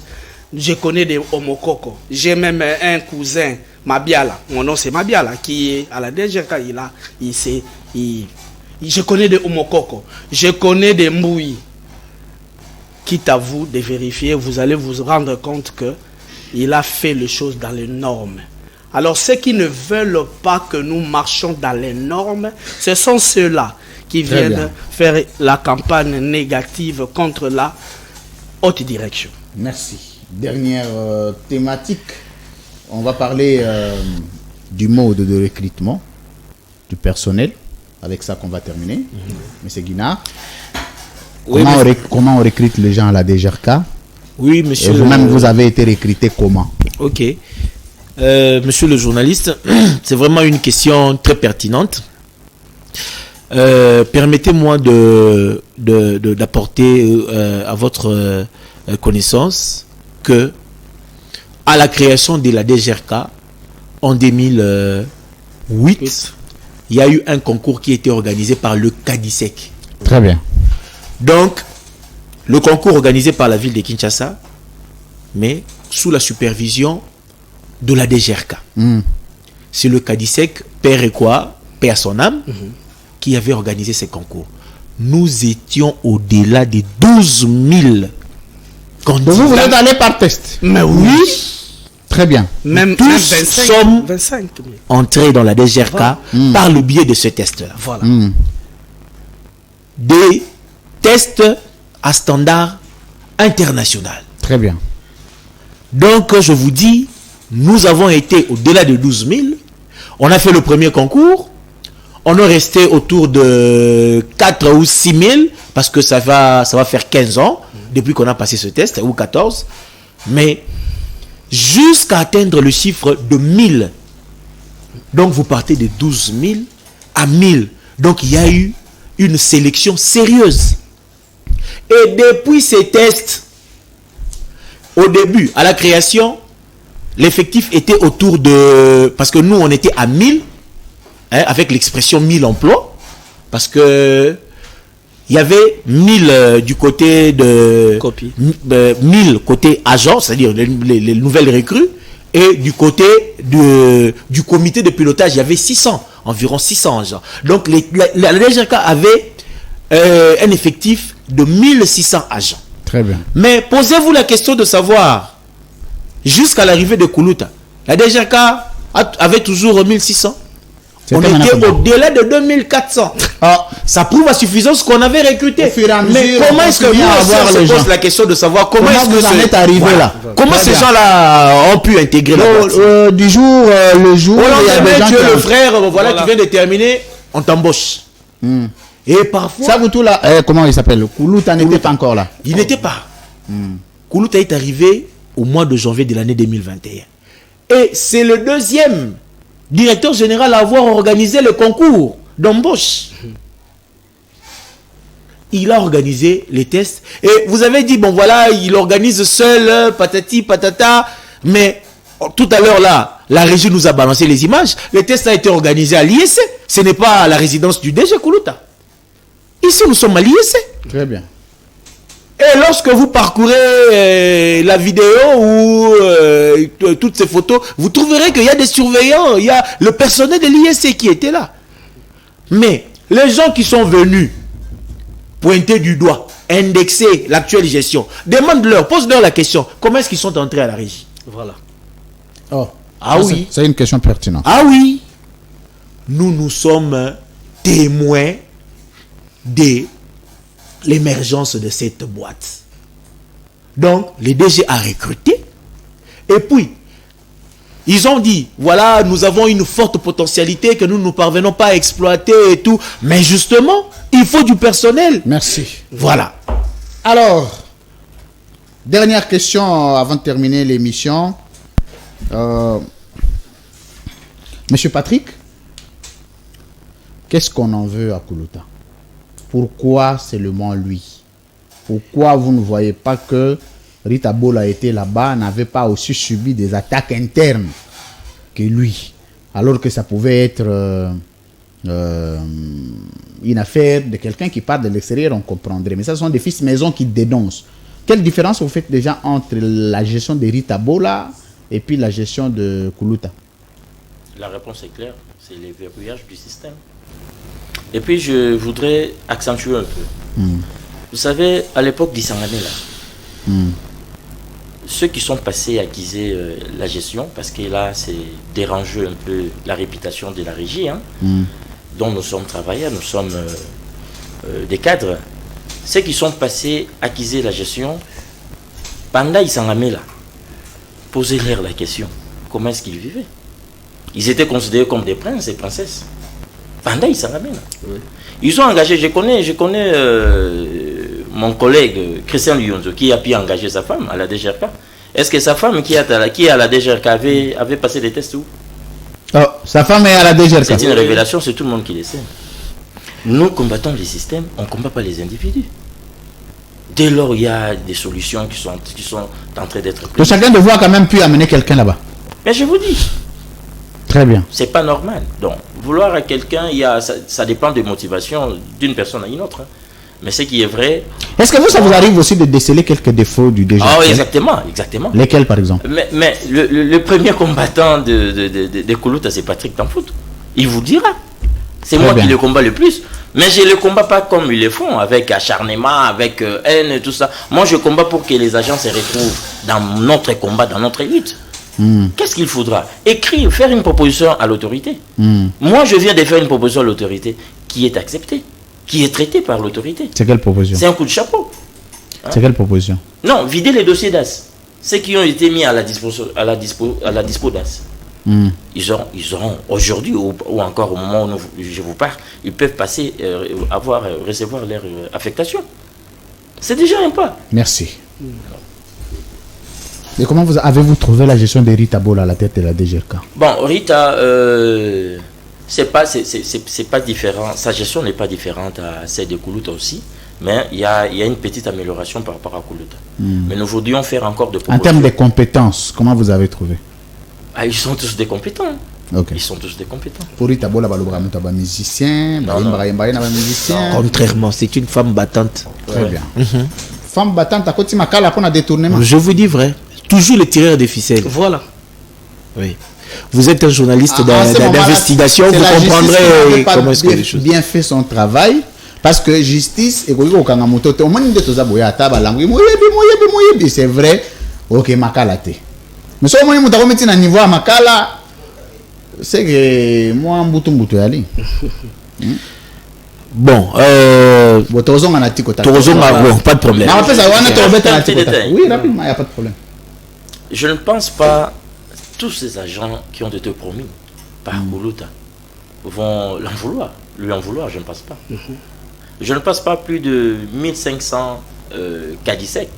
Je connais des Omokoko. J'ai même un cousin, Mabiala. Mon nom c'est Mabiala, qui est à la DGRK. Je connais des Omokoko. Je connais des Mouyi. Quitte à vous de vérifier, vous allez vous rendre compte que il a fait les choses dans les normes. Alors ceux qui ne veulent pas que nous marchions dans les normes, ce sont ceux-là qui viennent faire la campagne négative contre la haute direction. Merci. Dernière thématique, on va parler du mode de recrutement du personnel. Avec ça qu'on va terminer. Monsieur Guinard, oui, comment on recrute les gens à la DGRK? Oui, monsieur. Et vous-même, vous avez été recruté comment? Ok. Monsieur le journaliste, c'est vraiment une question très pertinente. Permettez-moi d'apporter à votre connaissance que à la création de la DGRK en 2008, il y a eu un concours qui a été organisé par le CADISEC. Très bien. Donc, le concours organisé par la ville de Kinshasa, mais sous la supervision de la DGRK. C'est le CADISEC, père et quoi, père à son âme, qui avait organisé ces concours. Nous étions au-delà de 12 000 candidats. Vous êtes allé par test? Mais oui. Très bien. Même tous 25 sommes 000 entrés dans la DGRK par le biais de ce test-là. Voilà. Des tests à standard international. Très bien. Donc, je vous dis, nous avons été au-delà de 12 000. On a fait le premier concours. On est resté autour de 4 ou 6 000 parce que ça va faire 15 ans depuis qu'on a passé ce test, ou 14. Mais jusqu'à atteindre le chiffre de 1000. Donc, vous partez de 12 000 à 1000. Donc, il y a eu une sélection sérieuse. Et depuis ces tests, au début, à la création, l'effectif était autour de... Parce que nous, on était à 1000, avec l'expression 1000 emplois, parce que il y avait 1000 du côté de... 1000 côté agents, c'est-à-dire les nouvelles recrues, et du côté du comité de pilotage, il y avait 600, environ 600 agents. Donc, la DGRK avait un effectif de 1600 agents. Très bien. Mais posez-vous la question de savoir, jusqu'à l'arrivée de Koulouta, la DGRK avait toujours 1600. On était au-delà de 2400. Ça prouve à suffisance qu'on avait recruté. Mais comment est-ce que vous se pose la question de savoir comment est-ce que vous en êtes arrivé là? Comment ces gens-là ont pu intégrer la partie? Du jour, le jour. Au lendemain, tu es le frère, voilà, qui vient de terminer, on t'embauche. Et parfois... Ça vous tout là, comment il s'appelle? Koulouta n'était pas encore là. Il n'était pas. Koulouta est arrivé au mois de janvier de l'année 2021. Et c'est le deuxième directeur général à avoir organisé le concours d'embauche. Il a organisé les tests. Et vous avez dit, bon voilà, il organise seul, patati, patata. Mais tout à l'heure là, la régie nous a balancé les images. Le test a été organisé à l'IEC. Ce n'est pas à la résidence du DG Koulouta. Ici, nous sommes à l'IEC. Très bien. Et lorsque vous parcourez la vidéo ou toutes ces photos, vous trouverez qu'il y a des surveillants, il y a le personnel de l'IEC qui était là. Mais les gens qui sont venus pointer du doigt, indexer l'actuelle gestion, demande-leur, pose-leur la question, comment est-ce qu'ils sont entrés à la régie? Voilà. Oh. Ah oui. C'est une question pertinente. Ah oui. Nous sommes témoins de l'émergence de cette boîte. Donc, les DG a recruté. Et puis, ils ont dit, voilà, nous avons une forte potentialité que nous ne parvenons pas à exploiter et tout. Mais justement, il faut du personnel. Merci. Voilà. Alors, dernière question avant de terminer l'émission. Monsieur Patrick, qu'est-ce qu'on en veut à Koulouta? Pourquoi seulement lui? Pourquoi vous ne voyez pas que Rita Bola était là-bas, n'avait pas aussi subi des attaques internes que lui, alors que ça pouvait être une affaire de quelqu'un qui part de l'extérieur, on comprendrait. Mais ça, ce sont des fils maison qui dénoncent. Quelle différence vous faites déjà entre la gestion de Rita Bola et puis la gestion de Koulouta? La réponse est claire, c'est le verrouillage du système. Et puis je voudrais accentuer un peu. Vous savez, à l'époque d'Isangane, ceux qui sont passés à acquiser la gestion, parce que là, c'est déranger un peu la réputation de la régie, dont nous sommes travailleurs, nous sommes des cadres. Ceux qui sont passés à acquiser la gestion, pendant Isangane, là, posez-leur la question, comment est-ce qu'ils vivaient? Ils étaient considérés comme des princes et princesses. Pendant Isangane, là. Oui. Ils sont engagés, je connais mon collègue Christian Lyonzo qui a pu engager sa femme à la DGRK. Est-ce que sa femme qui est à la DGRK avait passé des tests où? Oh, sa femme est à la DGRK. C'est une révélation, c'est tout le monde qui le sait. Nous combattons les systèmes, on ne combat pas les individus. Dès lors, il y a des solutions qui sont en train d'être prises. Donc chacun de vous a quand même pu amener quelqu'un là-bas. Mais je vous dis. Très bien. C'est pas normal. Donc, vouloir à quelqu'un, ça dépend des motivations d'une personne à une autre. Mais ce qui est vrai... Est-ce que ça vous arrive aussi de déceler quelques défauts du DG? Ah oui, exactement. Lesquels, par exemple? Mais le premier combattant de Koulouta, c'est Patrick Tamfout. Il vous dira. C'est moi qui le combat le plus. Mais je ne le combat pas comme ils le font, avec acharnement, avec haine, tout ça. Moi, je combat pour que les agents se retrouvent dans notre combat, dans notre lutte. Qu'est-ce qu'il faudra? Écrire, faire une proposition à l'autorité. Moi, je viens de faire une proposition à l'autorité qui est acceptée, qui est traitée par l'autorité. C'est quelle proposition? C'est un coup de chapeau. C'est quelle proposition? Non, vider les dossiers d'AS. Ceux qui ont été mis à la dispo d'AS. Ils auront aujourd'hui ou encore au moment où je vous parle, ils peuvent passer, recevoir leur affectation. C'est déjà un pas. Merci. Et comment avez-vous trouvé la gestion de Rita Bola à la tête de la DGRK? Bon, Rita, c'est pas différent. Sa gestion n'est pas différente à celle de Koulouta aussi, mais il y a une petite amélioration par rapport à Koulouta. Mais nous voudrions faire encore de propositions. En termes de compétences, comment vous avez trouvé? Ils sont tous des compétents. Okay. Ils sont tous des compétents. Pour Rita Bola, musicien, musicien. Contrairement, c'est une femme battante. Très bien. Femme battante, à côté Makala pour un détournement. Je vous dis vrai. Toujours les tireurs de ficelles. Voilà. Oui. Vous êtes un journaliste d'investigation, vous comprendrez comment est-ce que les choses. Bien fait son travail, parce que justice et c'est vrai. Ok, Makala te. Mais si on est à niveau à Makala, c'est que moi mbutu yali. Bon, pas de problème. Oui, rapidement, il n'y a pas de problème. Je ne pense pas tous ces agents qui ont été promis par Koulouta vont lui en vouloir, je ne pense pas. Je ne pense pas plus de 1500 cadissecs.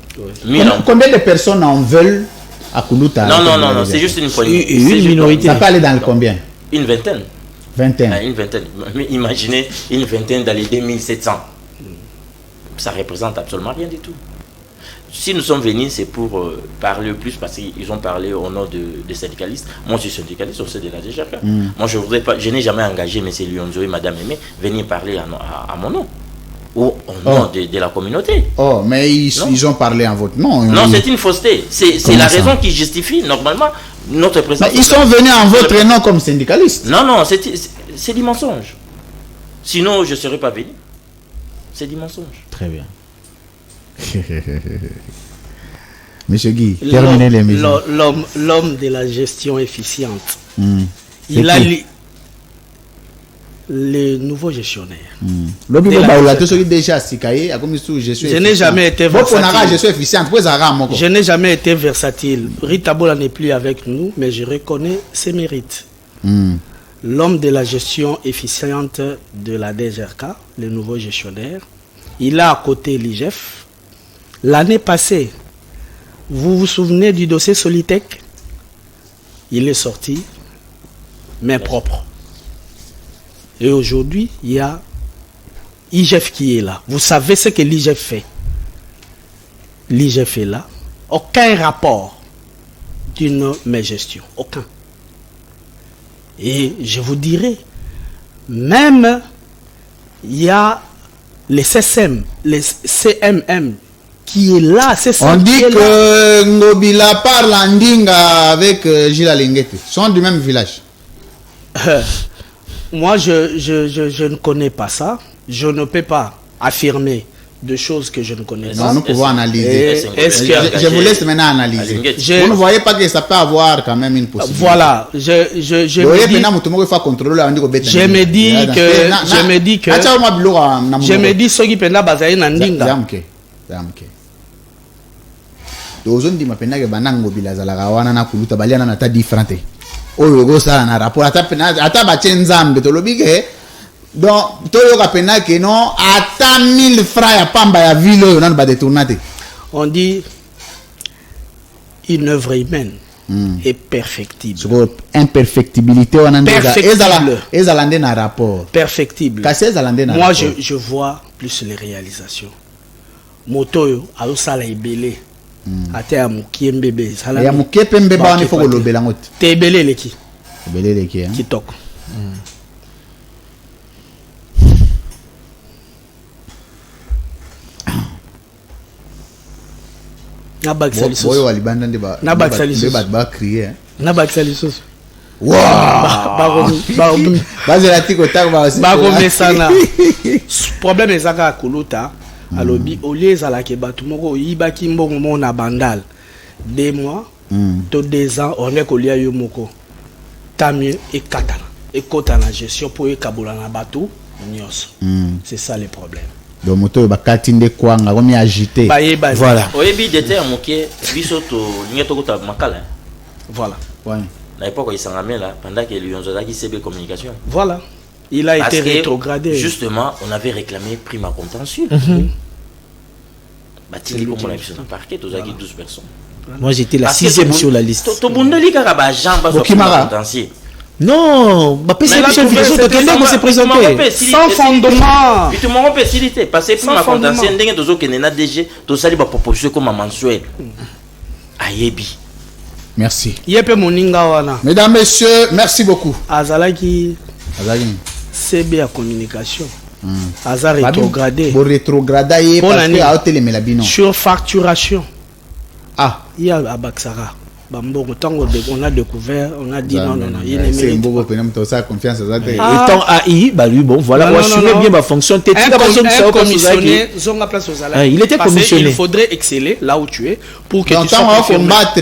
Combien de personnes en veulent à Koulouta? Non, c'est juste une poignée. Une minorité. Ça peut aller dans le combien? Une vingtaine. Une vingtaine. Mais imaginez une vingtaine dans les 2700. Ça représente absolument rien du tout. Si nous sommes venus, c'est pour parler plus, parce qu'ils ont parlé au nom des syndicalistes. Moi, je suis syndicaliste au sein de la DGRK. Moi, je n'ai jamais engagé M. Lyonzo et Mme Aimé venir parler à mon nom. ou au nom de la communauté. Oh, mais ils ont parlé en votre nom. Non, c'est une fausseté. C'est la raison qui justifie normalement notre présence. Mais ils sont venus en votre nom comme syndicalistes. Non, c'est du mensonge. Sinon, je ne serais pas venu. C'est du mensonge. Très bien. Monsieur Guy, terminez l'émission. L'homme de la gestion efficiente. Il a les nouveaux gestionnaires. Je n'ai jamais été versatile. Je n'ai jamais été versatile. Rita Bola n'est plus avec nous, mais je reconnais ses mérites. L'homme de la gestion efficiente de la DGRK, le nouveau gestionnaire, il a à côté l'IGF. L'année passée, vous vous souvenez du dossier Solitech? Il est sorti, main propre. Et aujourd'hui, il y a l'IGF qui est là. Vous savez ce que l'IGF fait. L'IGF est là. Aucun rapport d'une gestion. Aucun. Et je vous dirai, même il y a les CSM, les CMM qui est là. On dit que Ngobila parle en Ndinga avec Gilles Alinguete. Ils sont du même village. Moi, je ne connais pas ça. Je ne peux pas affirmer de choses que je ne connais pas. Nous pouvons analyser. Je vous laisse maintenant analyser. Vous ne voyez pas que ça peut avoir quand même une possibilité. Voilà. Je me dis Sogi Penda Bazaï Nandinga. Aujourd'hui, ma pena que banango bilazala wana na kuluta baliana na ta différente. Oyo go sala na rapport ata bachenzambe to lobike. Donc toyo ka pena que non ata 1000 francs ya pamba ya ville oyo na ba détournate. On dit une œuvre humaine est perfectible. Imperfectibilité wana ndeza ezala ndé na rapport. Perfectible. Moi je vois plus les réalisations. Motoyo alo sala ibele. Ate ya mukie mbebe sala ya mukie pembe ba ni foko lobela ngote te ebele leki hein kitoko na baksali soso boyo walibanda ndeba na baksali soso ba crier na baksali soso wow bazela tiko takba ba komesana problème ezaka kuluta alobi olie zalaki batu moko yibaki mbongo mo na bandal 2 mois to 2 ans on est kolia yo moko tamie et katana et kota na gestion pour ekabola na batu nyos. C'est ça le problème. Donc moto ba katinde kwanga comme agité. Voilà. Oyebi dete moké biso to ngeto kota makala. Voilà. Ouais. Na époque il s'engamait là pendant que Lyonzo qui CB communication. Voilà. Il a été rétrogradé. Justement, on avait réclamé prime à contentieux. Batili comme on a vu sur le parquet, tous 12 personnes. Moi j'étais la 6e sur la liste. Tout le monde dit qu'il y a des gens qui contentieux. Non, c'est présenté. Sans fondement. Tu m'as facilité parce que prime à contentieux, il y a des gens qui n'ont pas DG, tous ça, ils vont proposer comme un mensuel. Ayebi. Merci. Mesdames, messieurs, merci beaucoup. Azalaki. CB à communication. Azar rétrogradé. Pour rétrograder parce que sur facturation. Ah. Il y a à Baksara. On a découvert, on a dit non. C'est un beau ça confiance. Étant AI, bah lui, bon, voilà, on assumer bien ma fonction. Il était commissionné. Il faudrait exceller là où tu es pour que tu sois combattre.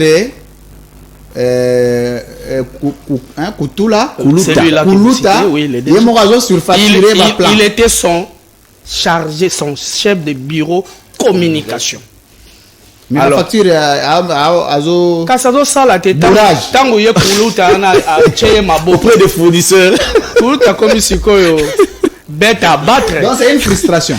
Kutula, il était son chargé, son chef de bureau communication. Mais la facture Kasado sala te tango ye kuluta na auprès des fournisseurs. Kuluta comme sikoyo bête à battre. Donc c'est une frustration.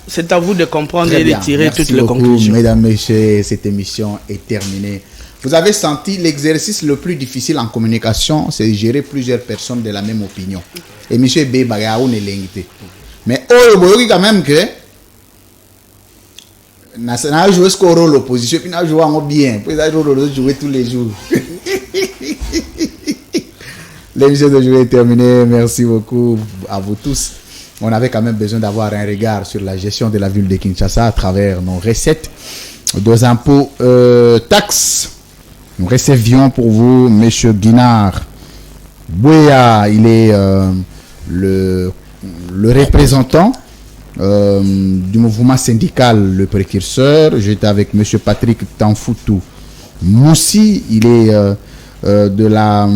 C'est à vous de comprendre et de tirer toutes les conclusions. Mesdames, messieurs, cette émission est terminée. Vous avez senti l'exercice le plus difficile en communication, c'est gérer plusieurs personnes de la même opinion. Et M. B. Bagaou n'est l'invité. Mais il quand même que n'a joué ce rôle l'opposition, puis n'a joué bien. Puis n'a joué tous les jours. L'émission d'aujourd'hui est terminée. Merci beaucoup à vous tous. on avait quand même besoin d'avoir un regard sur la gestion de la ville de Kinshasa à travers nos recettes, nos impôts, taxes. Nous recevions pour vous M. Guinard Bouya, il est le représentant du mouvement syndical, le précurseur. J'étais avec M. Patrick Tanfoutou Moussi, il est de la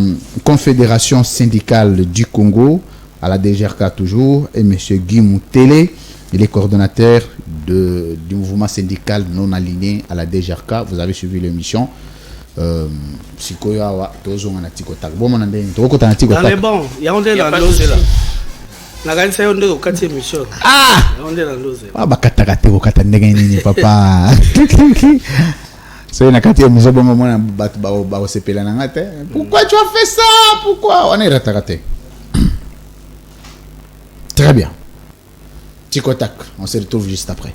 Confédération syndicale du Congo, à la DGRK toujours, et M. Guy Moutele, il est coordonnateur du mouvement syndical non aligné à la DGRK. Vous avez suivi l'émission. Dans les bons, il y a un dose là. La gagne c'est un de au quartier Michel. Ah! On est dans l'ose. Ah bah katakate au katandengeni papa. C'est une quartier Michel bon moment ba sepela na ngate. Pourquoi tu as fait ça? Pourquoi? On est ratakate. Très bien. Ticotac, on se retrouve juste après.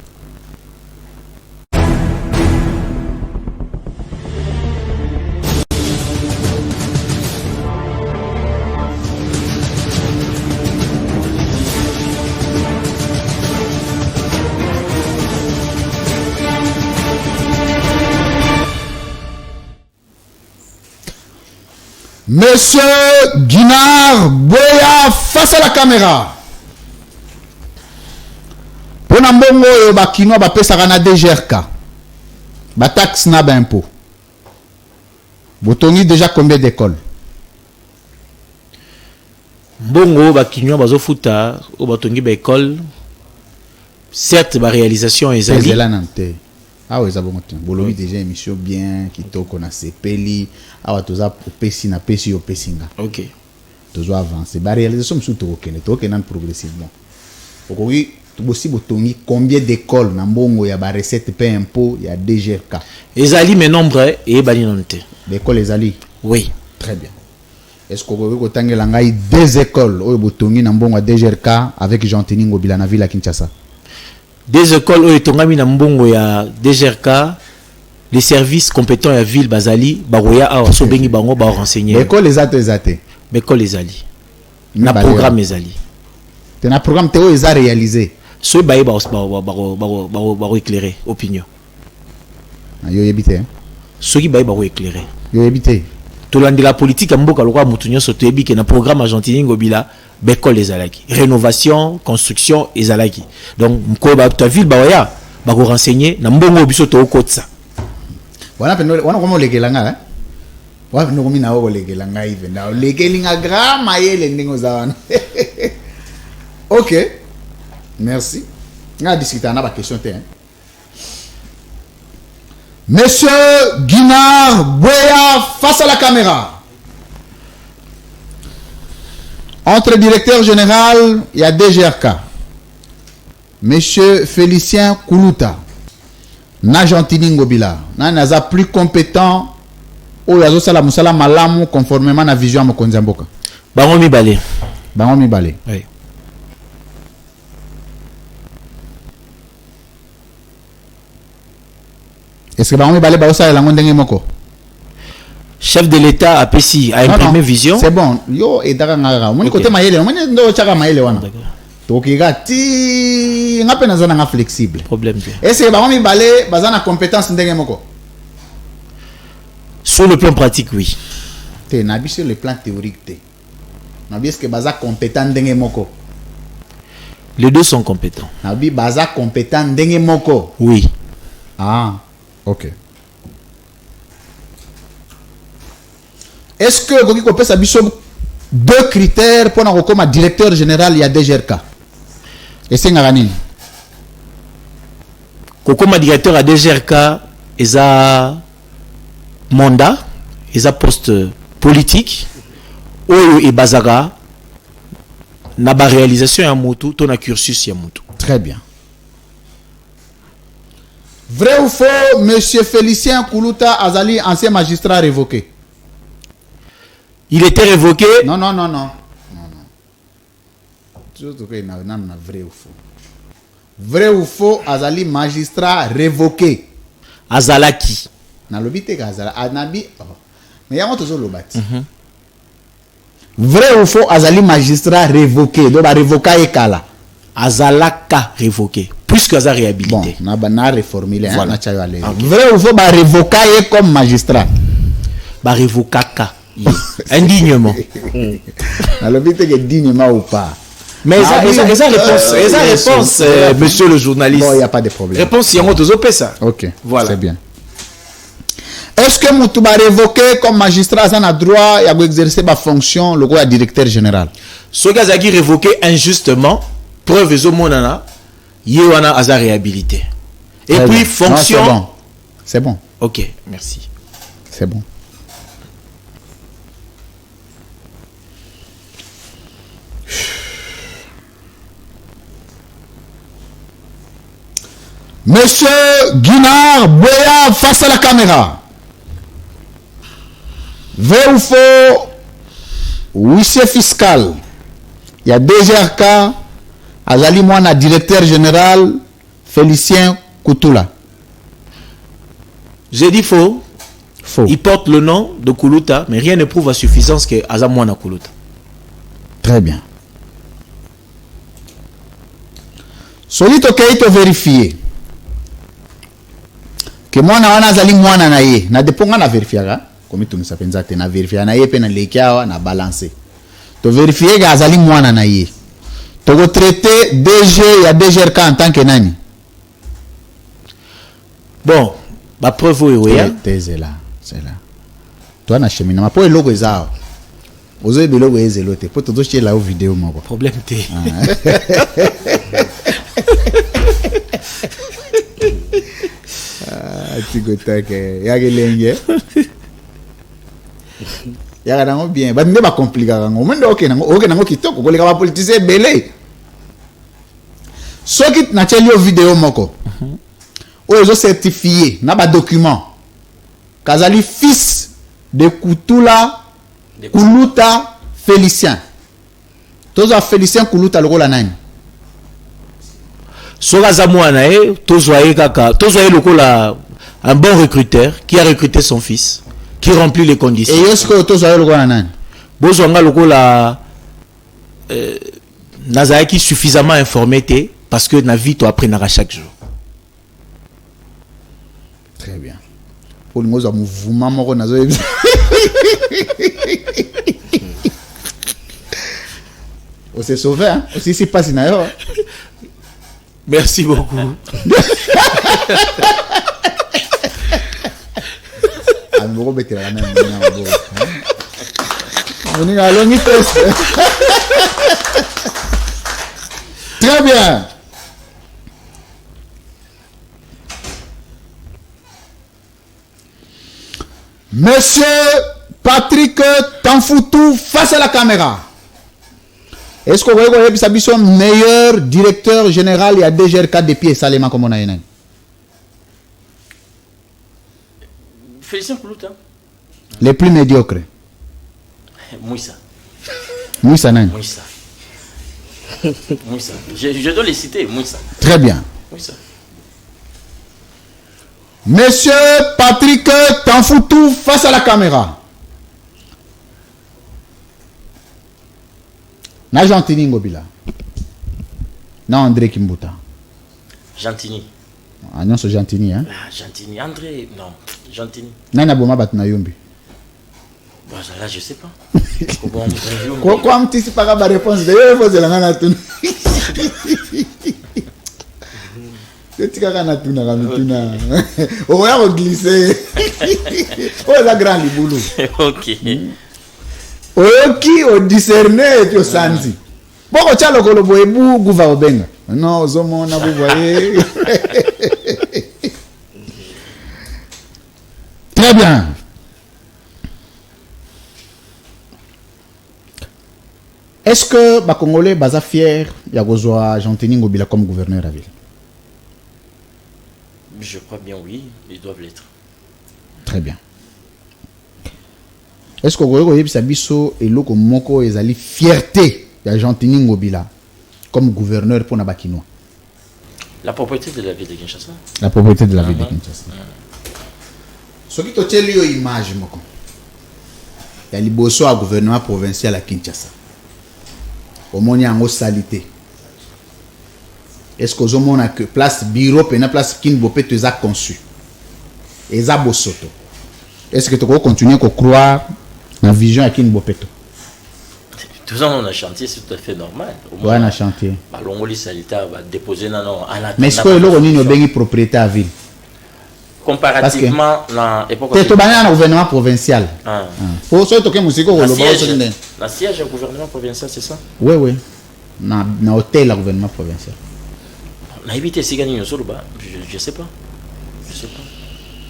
Monsieur Guinard Boya face à la caméra. Pour Nambongo et Bakino, Bapesara na DGRK. Batax na impôt. Botongi déjà combien d'écoles? Bongo, Bakino, Bazofuta, ou Botongi Bécole. Certes, ma réalisation est zali. Ah oui, ça va monter. Bolobi déjà émission bien, qui toko na sepeli. Ah ouais, tout ça pesi na pesi au pesinga. Ok. Tout ça avance. Ma réalisation me toko kene progressivement. Okogi aussi botongi combien d'écoles na mbongo ya ba recette pe impôt ya DGRK. Ezali mes nombres et baninante. L'école ezali. Oui. Très bien. Est-ce que vous avez tangela ngai deux écoles oyo botongi na mbongo ya DGRK avec Jean-Tini Ngobila na ville à Kinshasa? Des écoles où Tongami Nambongo ya DGRK, les services compétents à ville Bazali, Baroya a Sobengi Bango ba renseigner. L'école les até. L'école les ali. Na programme les ali. T'es na programme Théo les a réalisé. Ce bail ba éclairer opinion. Yo yebité. Ce qui bail ba éclairer. Yo yebité. Tout l'an de la politique à Mboka Lokwa Moutounyo Sotebi qui na programme Argentine Ngobila. Bécole les alaki. Rénovation, construction les alaki. Donc, mkoba ta ville baoya, ba ko renseigner na mbongo biso to okotsa. Wana komo lekelanga hein. Wana no komi na wo lekelanga even. Na lekelinga grama yele ndingo zawana. OK. Merci. Nga discuter na ba question te hein. Monsieur Guinard Boya face à la caméra. Entre directeur général, il y a DGRK. Monsieur Félicien Koulouta. Najantini Ngobila. Naza plus compétent. Ou yazo sala musala malamu conformément à la vision de Mokonzamboka. Bangomi Balé. Bangomi Balé. Oui. Est-ce que Bangomi Balé baosa la ngondenge moko? Chef de l'État a imprimé vision. C'est bon. Yo et daranga. Mon côté maïle, mon ndo chaka maïle wana. Donc il gati ngape na zona nga flexible. Problème bien. Est-ce que Bangomi Balé bazana compétence ndenge moko? Sur le plan pratique, oui. Té nabi sur le plan théorique té. Nabi est-ce que baza compétent ndenge moko? Les deux sont compétents. Nabi baza compétent ndenge moko. Oui. Ah, OK. Est-ce que vous avez deux critères pour nous comme directeur général il y a DGRK? Et c'est ngani? Comme directeur à DGRK, il a mandat, il a poste politique, ou et bazara, na ba réalisation ya mutu, ton a cursus ya mutu. Très bien. Vrai ou faux, monsieur Félicien Koulouta Azali, ancien magistrat révoqué? Il était révoqué. Non. Surtout que non, vrai ou faux. Vrai ou faux, Azali magistrat révoqué. Azalaki. Na lobité Azala Anabi. Mais y'a toujours lobati. Vrai ou faux, Azali magistrat révoqué. Donc révoqué et kala. azalaka révoqué puisque aza réhabilité. Bon, on a reformulé. Voilà. Vrai ou faux, bah révoquer comme magistrat. Bah révocaka indignement. Alors vite que dignement ou pas. Mais esa réponse monsieur le journaliste. Bon, il y a pas de problème. Réponse yango tozope ça. OK. Voilà. C'est bien. Est-ce que Moutouba révoqué comme magistrat a droit à exercer ma fonction le roi directeur général? Ce gars a révoqué injustement, preuve ezo monana, yewana aza réhabilité. Et Très puis bien. fonction. Non, c'est bon. OK, merci. C'est bon. Monsieur Guinard Boya face à la caméra. Vrai ou faux, huissier fiscal, il y a DGRK, Azali Mouana, directeur général, Félicien Koutoula. J'ai dit faux. Faux. Il porte le nom de Koulouta, mais rien ne prouve à suffisance que Azamouana Koulouta. Très bien. Solito Keito vérifié. Que moi na Azali Mouana na ye, na deponga na vérifiera. Comme tu me sapens na vérifier na ye pe na lekia na balancer. To vérifier que Azali Mouana na ye. To go traiter DG ya DGRK en tant que nani. Bon, ma preuve est c'est là, c'est là. Toi na cheminement pour le logo ezao. Ozo e logo ezelote. Pour tout chier la vidéo moko. problème té. Tikotake yagelenge yaga nango bien ba ndeba compliquer ngo mendo oke nango kitoko koleka ba politicien belé soki na chelio vidéo moko ozo certifié na ba document kazali fils de Koutoula Koulouta Félicien tozo Félicien Koulouta lokola nani Soka Zamouana, tozoye lokola un bon recruteur qui a recruté son fils, qui remplit les conditions. Et est-ce que tozoye lokola nani Bozwanga lokola Nazaki suffisamment informé parce que na vie to apprenara chaque jour. Très bien. Pour nous un mouvement moko nazo. On s'est sauvé hein. Aussi si passe na yo. Merci beaucoup. Amoro betela la même manière. On est à longue test. Très bien. Monsieur Patrick Tanfoutou face à la caméra. Est-ce que vous voyez que c'est le meilleur directeur général et à DGRK depuis Salema comme on a eu? Félicien Koulouta. Les plus médiocres. Mouissa. Mouissa Nani. Mouissa. Mouissa. Je dois les citer, Mouissa. Très bien. Mouissa. Monsieur Patrick Tanfoutou face à la caméra. Na Gentini Ngobila. Na André Kimbuta. Gentini. Ah non, c'est Gentini, hein? Ah, Gentini. André, non. Gentini. Nana Boma Batna Yombi. Bon, là, je sais pas. Quoi, un petit pas la réponse de eux, c'est la nana tout. C'est quand on a tout na mituna. On va glisser. Oh la grande liboulou. Ok. Oki o discerner et puis o sanzi. Boko chalo kolo boebu guva obenga. Non, zomo na vous voyez. Très bien. Est-ce que les Congolais sont fiers de Gentini Ngobila comme gouverneur à ville? Je crois bien oui, ils doivent l'être. Très bien. Est-ce que vous voyez que Sabiso et Loko Moko est allé fierté de Gentini Ngobila comme gouverneur pour Nabakinois? La propriété de la ville de Kinshasa. La propriété de la ville de Kinshasa. Ce qui est une image, il y a le gouvernement provincial à Kinshasa. Au moins, il y a une salité. est-ce que vous avez que place bureau et place Kinbopé tu as conçu et ça bosoto est-ce que tu peux continuer à croire la vision à Kinbopé? Tout ça, on a chantier, c'est tout à fait normal. Oui, on a chantier. L'ongoli sanitaire va déposer dans mais est-ce que vous avez une propriété à ville? Comparativement à l'époque. Tu es au gouvernement provincial. Pour ceux qui ont la siège au gouvernement provincial, c'est ça? Oui, oui. Dans l'hôtel au gouvernement provincial. On a évité ces gagnants sur le bas. Je sais pas. Je sais pas.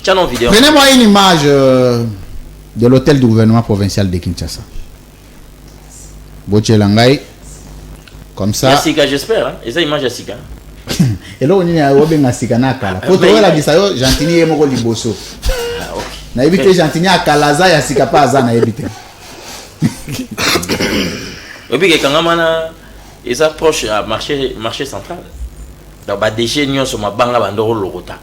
Tiens, en vidéo. Prenez-moi une image de l'hôtel du gouvernement provincial de Kinshasa. Bochelangai. Comme ça. Yassika, j'espère. Hein? Et ça, image Yassika. Et là, on est à Yassika Nakala. Pour trouver la Gisayo, Gentini et Moko Liboso. Na évité Gentini à Kalaza, Yassika pas Azana évité. Et puis, quand on a ils approchent à marché central. Donc, déjà, nous sommes à Banga Bandoro Lorota.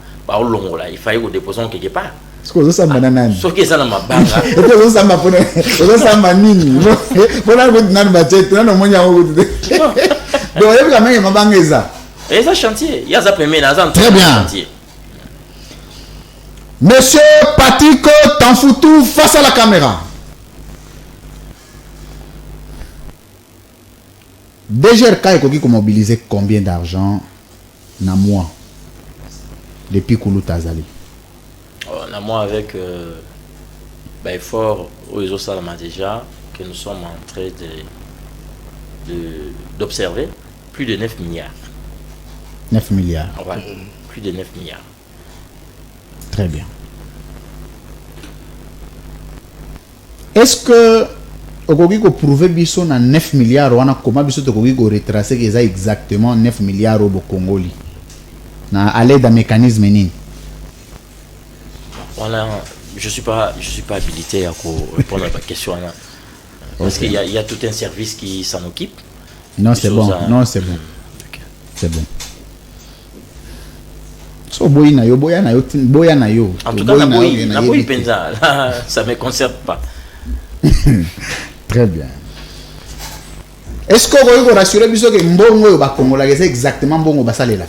Il fallait que nous déposions quelque part. Ce que vous avez dit, ce que ça n'a pas banga. Ce que vous avez dit, ce que vous avez dit, vous avez dit, vous avez dit, et ça chantier, il y a ça premier très bien. Monsieur Patiko Tanfoutou face à la caméra. DGRK est mobilisé combien d'argent dans mois depuis Koulou Tazali? On a moi avec effort au réseau Salama déjà que nous sommes en train d'observer plus de 9 milliards. 9 milliards. Ouais, plus de 9 milliards. Très bien. Est-ce que vous pouvez prouver que 9 milliards comment vous pouvez retracer que exactement 9 milliards au Congoli à l'aide d'un mécanisme? Je suis pas habilité à répondre à ta question là. Parce qu'il y a tout un service qui s'en occupe. Non, c'est bon. Non, c'est bon. C'est bon. So boy na yo. En tout cas, na boy penza, ça me concerne pas. Très bien. Est-ce que vous pouvez rassurer que mbongo ba Kongola c'est exactement mbongo basalela?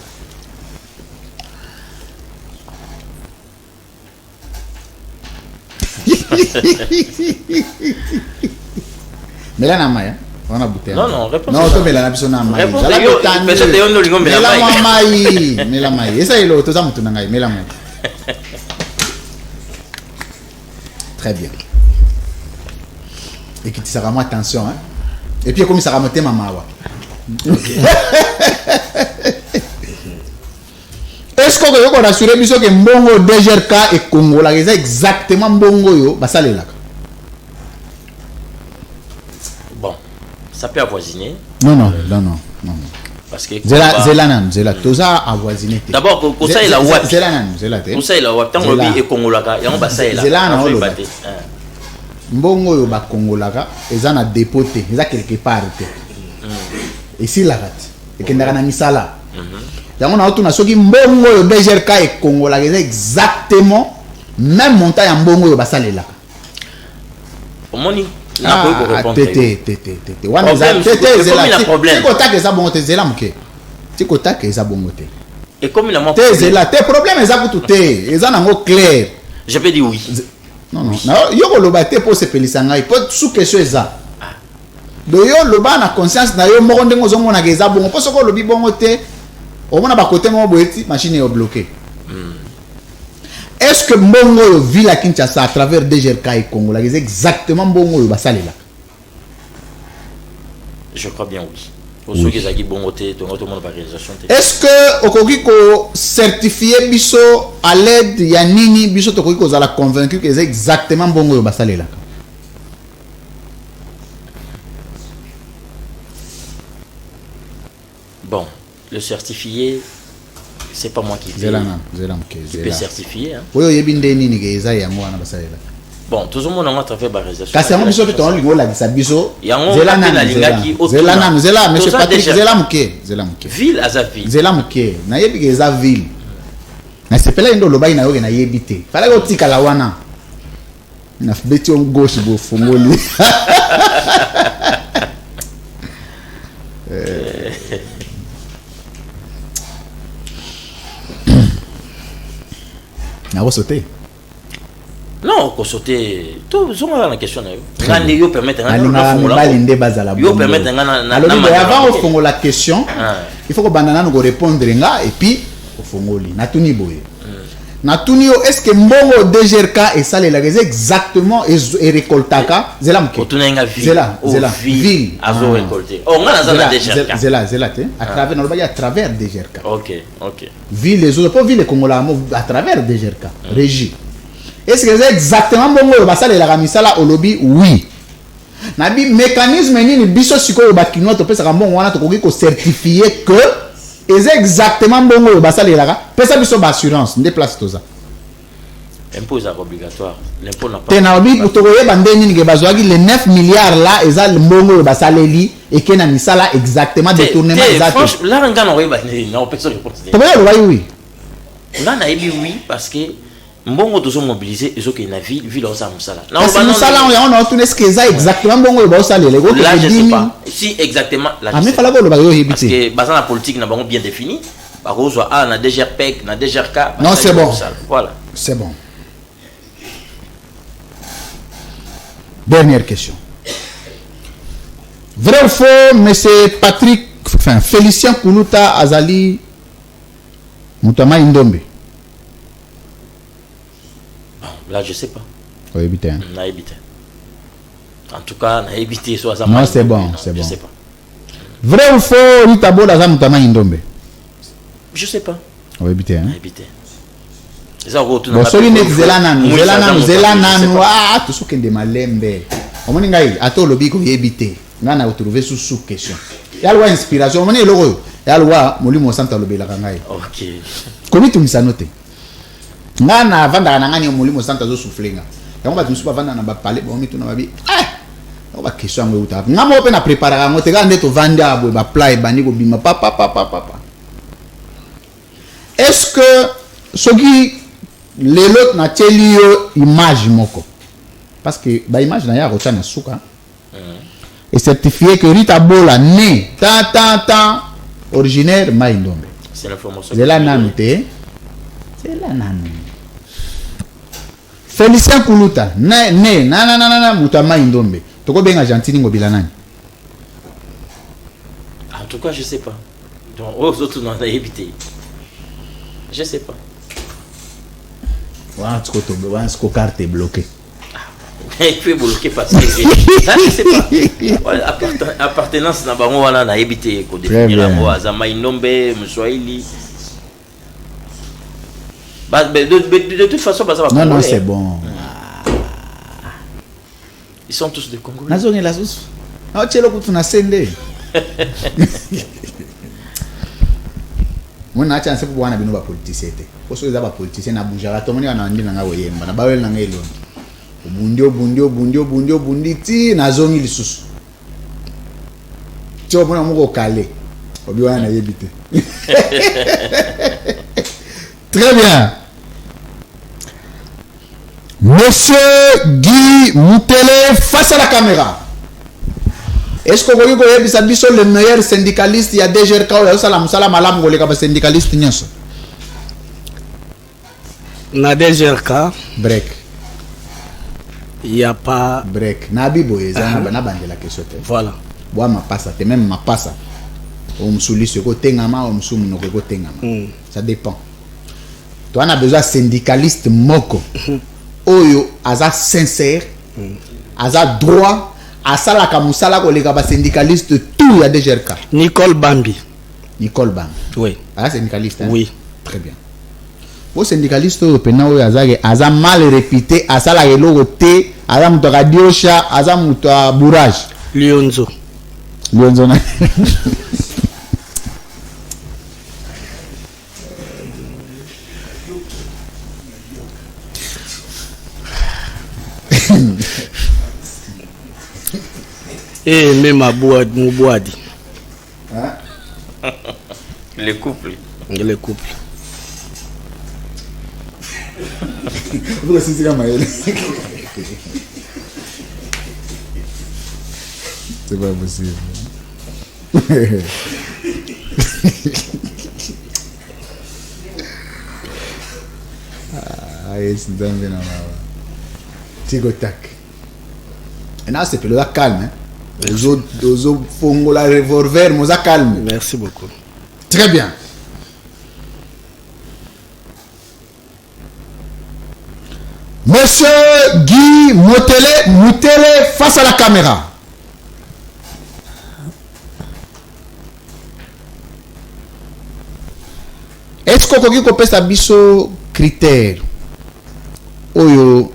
Mais là, on a bouteille. Non, réponse. Non, tu mets la nabiso na mai. Réponse. Mais c'est un oligo mais la mai. Et ça est l'autre, ça me tourne mais la mai. Très bien. Et qui sera moi attention hein. Et puis comme ça va monter maman. Est-ce que vous pouvez rassurer que mbongo DGRK et Congo là c'est exactement mbongo yo basalela? Bon, ça peut avoisiner. Non. Parce que Zela toza avoisiné. D'abord pour ça il a wap. Zela. Pour ça il a wap tant que Congo là il y a basala. Zela na olo. Mbongo yo ba Congo là eza na dépoté, eza quelque part te. Ici la rate. Et kendara na misala. On a tout soki mbongo yo DGRK et Congo là exactement même montant ya mbongo yo basalela. Omoni na ko répondre. Tete. Wana zela problème. Tiko take ça bon te zela mke. Tiko take ça bon te. Et comme il a mon zela tes problèmes eza pour tout eza nango clair. Je peux dire oui. Non. Yo ko lobate pour se pelisanga pour sous question eza. Do yo loba na conscience na yo moko ndengo zo mona eza bon pour soko lobi bongo te. Au moins, à côté de machine est bloquée. Est-ce que Mbongo vit la Kinshasa à travers DGRK et Congo là, c'est exactement Mbongo le basale là? Je crois bien oui. Pour ceux qui ont dit Bongo, tout le monde va réalisation. Est-ce que Okokiko certifié biso à l'aide Yanini biso Tokoko a convaincu que c'est exactement Mbongo le basale là? Bon. Le certifié, c'est pas moi qui fais. Tu peux certifier. Hein? Bon, tout le monde a fait la réalisation. Parce que moi, je suis en train de dire il y a un Zela, monsieur Patrick, Zela Mouké. Ville à sa ville. Zela Mouké. Na yebi eza ville. Na sepela ndo lobai na yo na yebite. Fala ko tika la wana. Na beti on gauche bo fongoli. On va sauter. Non, qu'on sauter. Tout le monde a la question. Quand yo permettre avant au fond la question, il faut que banana nous répondre et puis au fond natuni boye. Natuni est-ce que mbongo DGRK et ça les exactement et récoltaka zela ville azo récolter. Oh on a la DGRK. Zela à travers nous à travers DGRK. OK. Ville les autres pas ville Congola à travers DGRK régie. Est-ce que c'est exactement bon le basal et la ramisala au lobby? Oui. Nabi mécanisme ni biso siko ba kino to pesa bon wana to ko certifier que c'est exactement bon le basal et la pesa biso ba assurance déplace tout ça. Impôt obligatoire. L'impôt n'a pas. Tenabi pour to yeba ndeni nge bazwaki les 9 milliards là eza le bon le basal eli et que na misala exactement détournement exact. Là on gagne oui ba non personne ne pense. To ba oui. Là na oui parce que mbongo tous sont mobilisés et que na ville osa musala. Non musala on a tout est-ce que ça exactement bongo ba osala les gros. Là je sais pas. Si exactement là. Ah mais fala bo ba yo hebité. Parce que bazan la politique na bango bien défini. Ba kozwa a na DGRPEC, na DGRK. Non c'est bon. Voilà. C'est bon. Dernière question. Vrai ou faux, monsieur Patrick, enfin Félicien Koulouta Azali Moutama Indombe. Là, je sais pas. On a évité. On a évité. En tout cas, on a évité. Non, c'est bon, c'est bon. Je sais pas. Vrai ou faux, Ritabo Laza Moutama Indombe. Je sais pas. On a évité. On a évité. Bon, celui n'est Zélananu, ah, tout ce qui est de malembe. On m'a dit, à tout le bico évité. On a trouvé sous question. Il y a loi inspiration. On m'a dit, il y a loi, Moli Monsanta le Bélarangaï. Ok. Comment tu me sais noter? Nana avanda nangani Moli Monsanta zo soufflenga. Et on va tout vanda na ba parler, on met tout na ba bi. On va question ngo uta. Ngamo pe na préparer ngo te ga ndeto vanda abo ba play bani go bima papa. Est-ce que ce qui les autres na telio image moko parce que ba image na ya rota na suka et certifié que Rita Bola né tant originaire Maïndombe. C'est l'information. C'est la nanoté. C'est la nano. Félicien Koulouta né muta Maïndombe. Toko benga Argentine ngobila nani? En tout cas, je sais pas. Donc aux autres on a évité. Je sais pas. Cette carte est bloquée. Il peut bloquer parce que ça je sais pas. Appartenance na bango wana na éviter ko définir la moi Azama Inombe Mswahili. De toute façon ça va. Non c'est bon. Ils sont tous des Congolais. Nazongi la sous. Ah tchelo kutuna sende. Moi na chance pour wana bino ba politicien te. Koso eza ba politicien na bujara to moni wana ndina nga oyemba na bawel na ngelo. Bundio ti na zongi lisusu. Tio bona moko calé. Obi wana na yebite. Très bien. Monsieur Guy Moutele face à la caméra. Est-ce que vous voyez que le meilleur syndicaliste il y a DGRK ou Salam Malam ou les syndicalistes nyonso? Na DGRK break. Il n'y a pas break. Nabi boyeza na bande la question. Voilà. Boa ma passa, te même ma passa. On me souli ce côté ngama, on me souli no côté ngama. Ça dépend. Toi on a besoin syndicaliste moko. Oyo aza sincère, aza droit. Asala kamusala ko lega ba syndicaliste tout ya DGRK. Nicole Bambi. Oui. Ah syndicaliste. Hein? Oui. Très bien. Au syndicaliste européen o yazage aza mal répété asala eloko te, aza muto radiosha, aza muto bourrage. Lyonzo na. Et même à Moubouadi. Hein? Les couples. C'est pas possible. yes, Nzambe na mawa. Tigo tac. Et là, c'est le calme. Hein. Les autres font la revolver, mais ça calme. Merci beaucoup. Très bien. Monsieur Guy Moutele face à la caméra. Est-ce que vous avez un biso critère? Oyo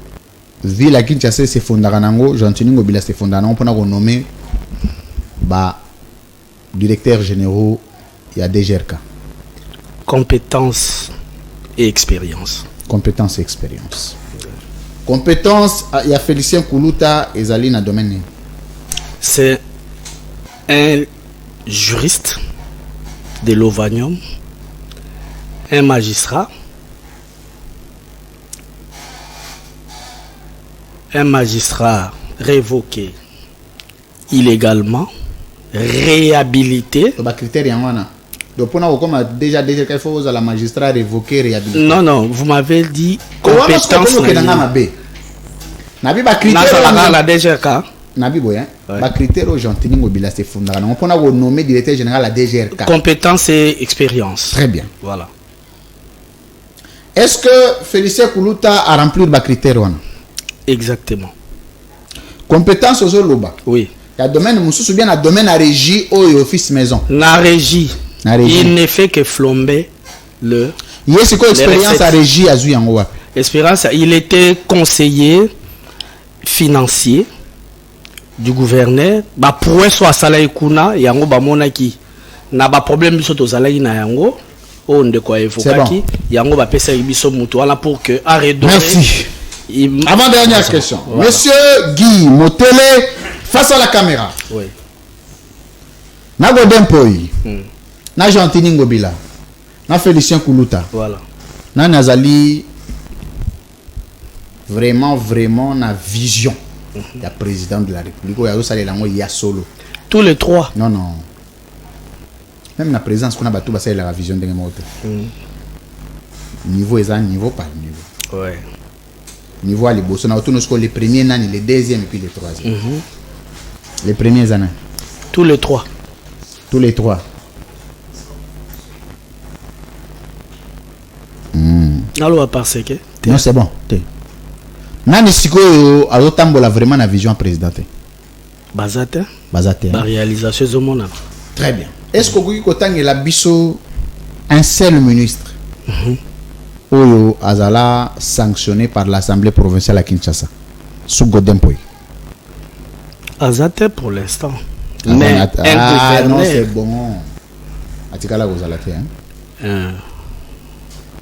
ville à Kinshasa se fondera nango, Jean-Tini Ngobila se fondera nango pour nommer ba directeur généraux il y a DGRK. Compétence et expérience. Compétence et expérience. Compétence, il y a Félicien Koulouta et Zali dans le domaine. C'est un juriste de l'Ovanium, un magistrat, révoqué illégalement, réhabilité. Donc, critère donc, pour nous, déjà, il faut la magistrat révoquer, réhabiliter. Non, vous m'avez dit compétence. Nabi ba critère la DGRK. Nabi boya. Ba critère Jean-Tini Ngobila se fondera. On peut nommer directeur général la DGRK. Compétence et expérience. Très bien. Voilà. Est-ce que Félicien Koulouta a rempli le critère? Exactement. Compétence aux loba. Oui. Il y a domaine mususu bien, il y a domaine à régie ou office maison. La régie. Il ne fait que flamber le. Il y a quoi expérience à régie à Zuyangoa? Expérience, il était conseiller financier du gouverneur. Ba pour soit salaire kuna yango ba monaki na ba problème biso to salaire na yango on de quoi évoquer yango ba pesa biso mutu wala pour que arrête. Merci. Avant dernière question. Voilà. Monsieur Guy Moutele face à la caméra. Oui. Na Godin Poy. Na Jean-Tini Ngobila. Na Félicien Koulouta. Voilà. Na Nazali vraiment na vision. Il y a président de la République. Il y a solo. Tous les trois. Non. Même la présence qu'on a battu, c'est la vision de l'autre. Niveau est un niveau par niveau. Ouais. Niveau à l'Ibosso, on a tous les premiers nains, les deuxièmes et puis les troisièmes. Les premiers années. Tous les trois. Tous les trois. Alors, parce que. Non, c'est bon. Nani siko azotambola vraiment la vision présidente. Bazate. La réalisation de mon âme. Très bien. Est-ce que vous avez la biso un seul ministre Oyo Azala sanctionné par l'Assemblée provinciale à Kinshasa sous Godempoy? Azate pour l'instant. Mais non, c'est bon. Atikala Gozalate.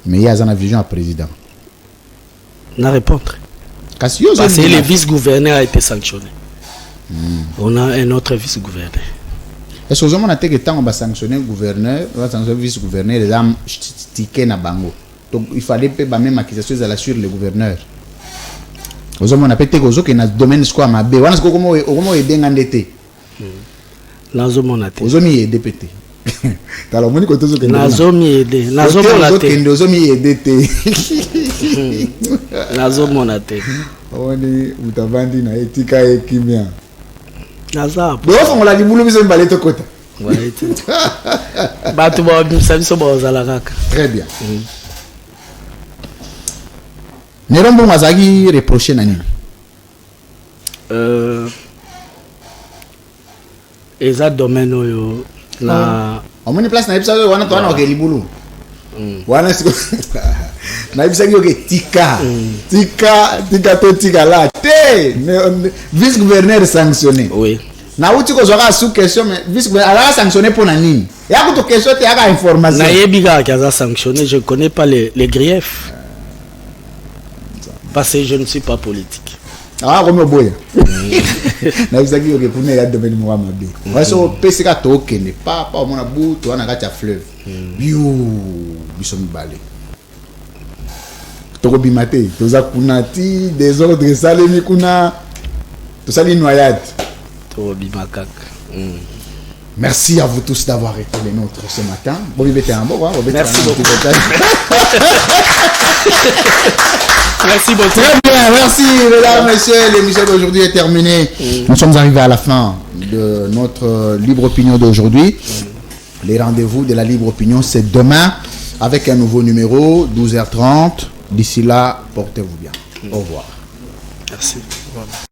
Mais il y a une vision à président. Na répondre. Parce que le vice-gouverneur a été sanctionné. On a un autre vice-gouverneur. Est-ce que vous avez dit que on va sanctionner le gouverneur, on va sanctionner le vice-gouverneur, les âmes tickets na bango. Donc il fallait pas même accusation sur le gouverneur. Vous avez dit que vous avez dit domaine quoi ma bé. Vous avez dit que vous avez dit que vous avez dit député. Alors moi quand vous avez dit on est utavandi na etika ekimia. Naza. Bo on la libulu biso mbale to kota. Ouais. Batu ba biso ba ozala kaka. Très bien. Nerombo mazagi reprocher nani? Eza domaine oyo na omoni place na episode wana to wana ke libulu. Wana siko na bisaki yoke tika la vice gouverneur sanctionné. Oui. Na uti ko zoka sous question mais vice gouverneur a sanctionné pour nani? Ya ko to question te aka information. Na yebiga kaza sanctionné, je connais pas les griefs. Parce que je ne suis pas politique. Ah comme boya. Na bisaki yoke pour ne ya domaine moi mabe. Waso pesika to kende pa mona butu wana kati ya fleuve. Biso mibale. Toko bimate, toza kunati désordre salemi kuna to sali noyade. To bimakak. Merci à vous tous d'avoir été les nôtres ce matin. Bon, merci beaucoup. Merci beaucoup. Très bien, merci mesdames, messieurs. L'émission d'aujourd'hui est terminée. Nous sommes arrivés à la fin de notre libre opinion d'aujourd'hui. Les rendez-vous de la libre opinion, c'est demain avec un nouveau numéro, 12h30. D'ici là, portez-vous bien. Au revoir. Merci. Voilà.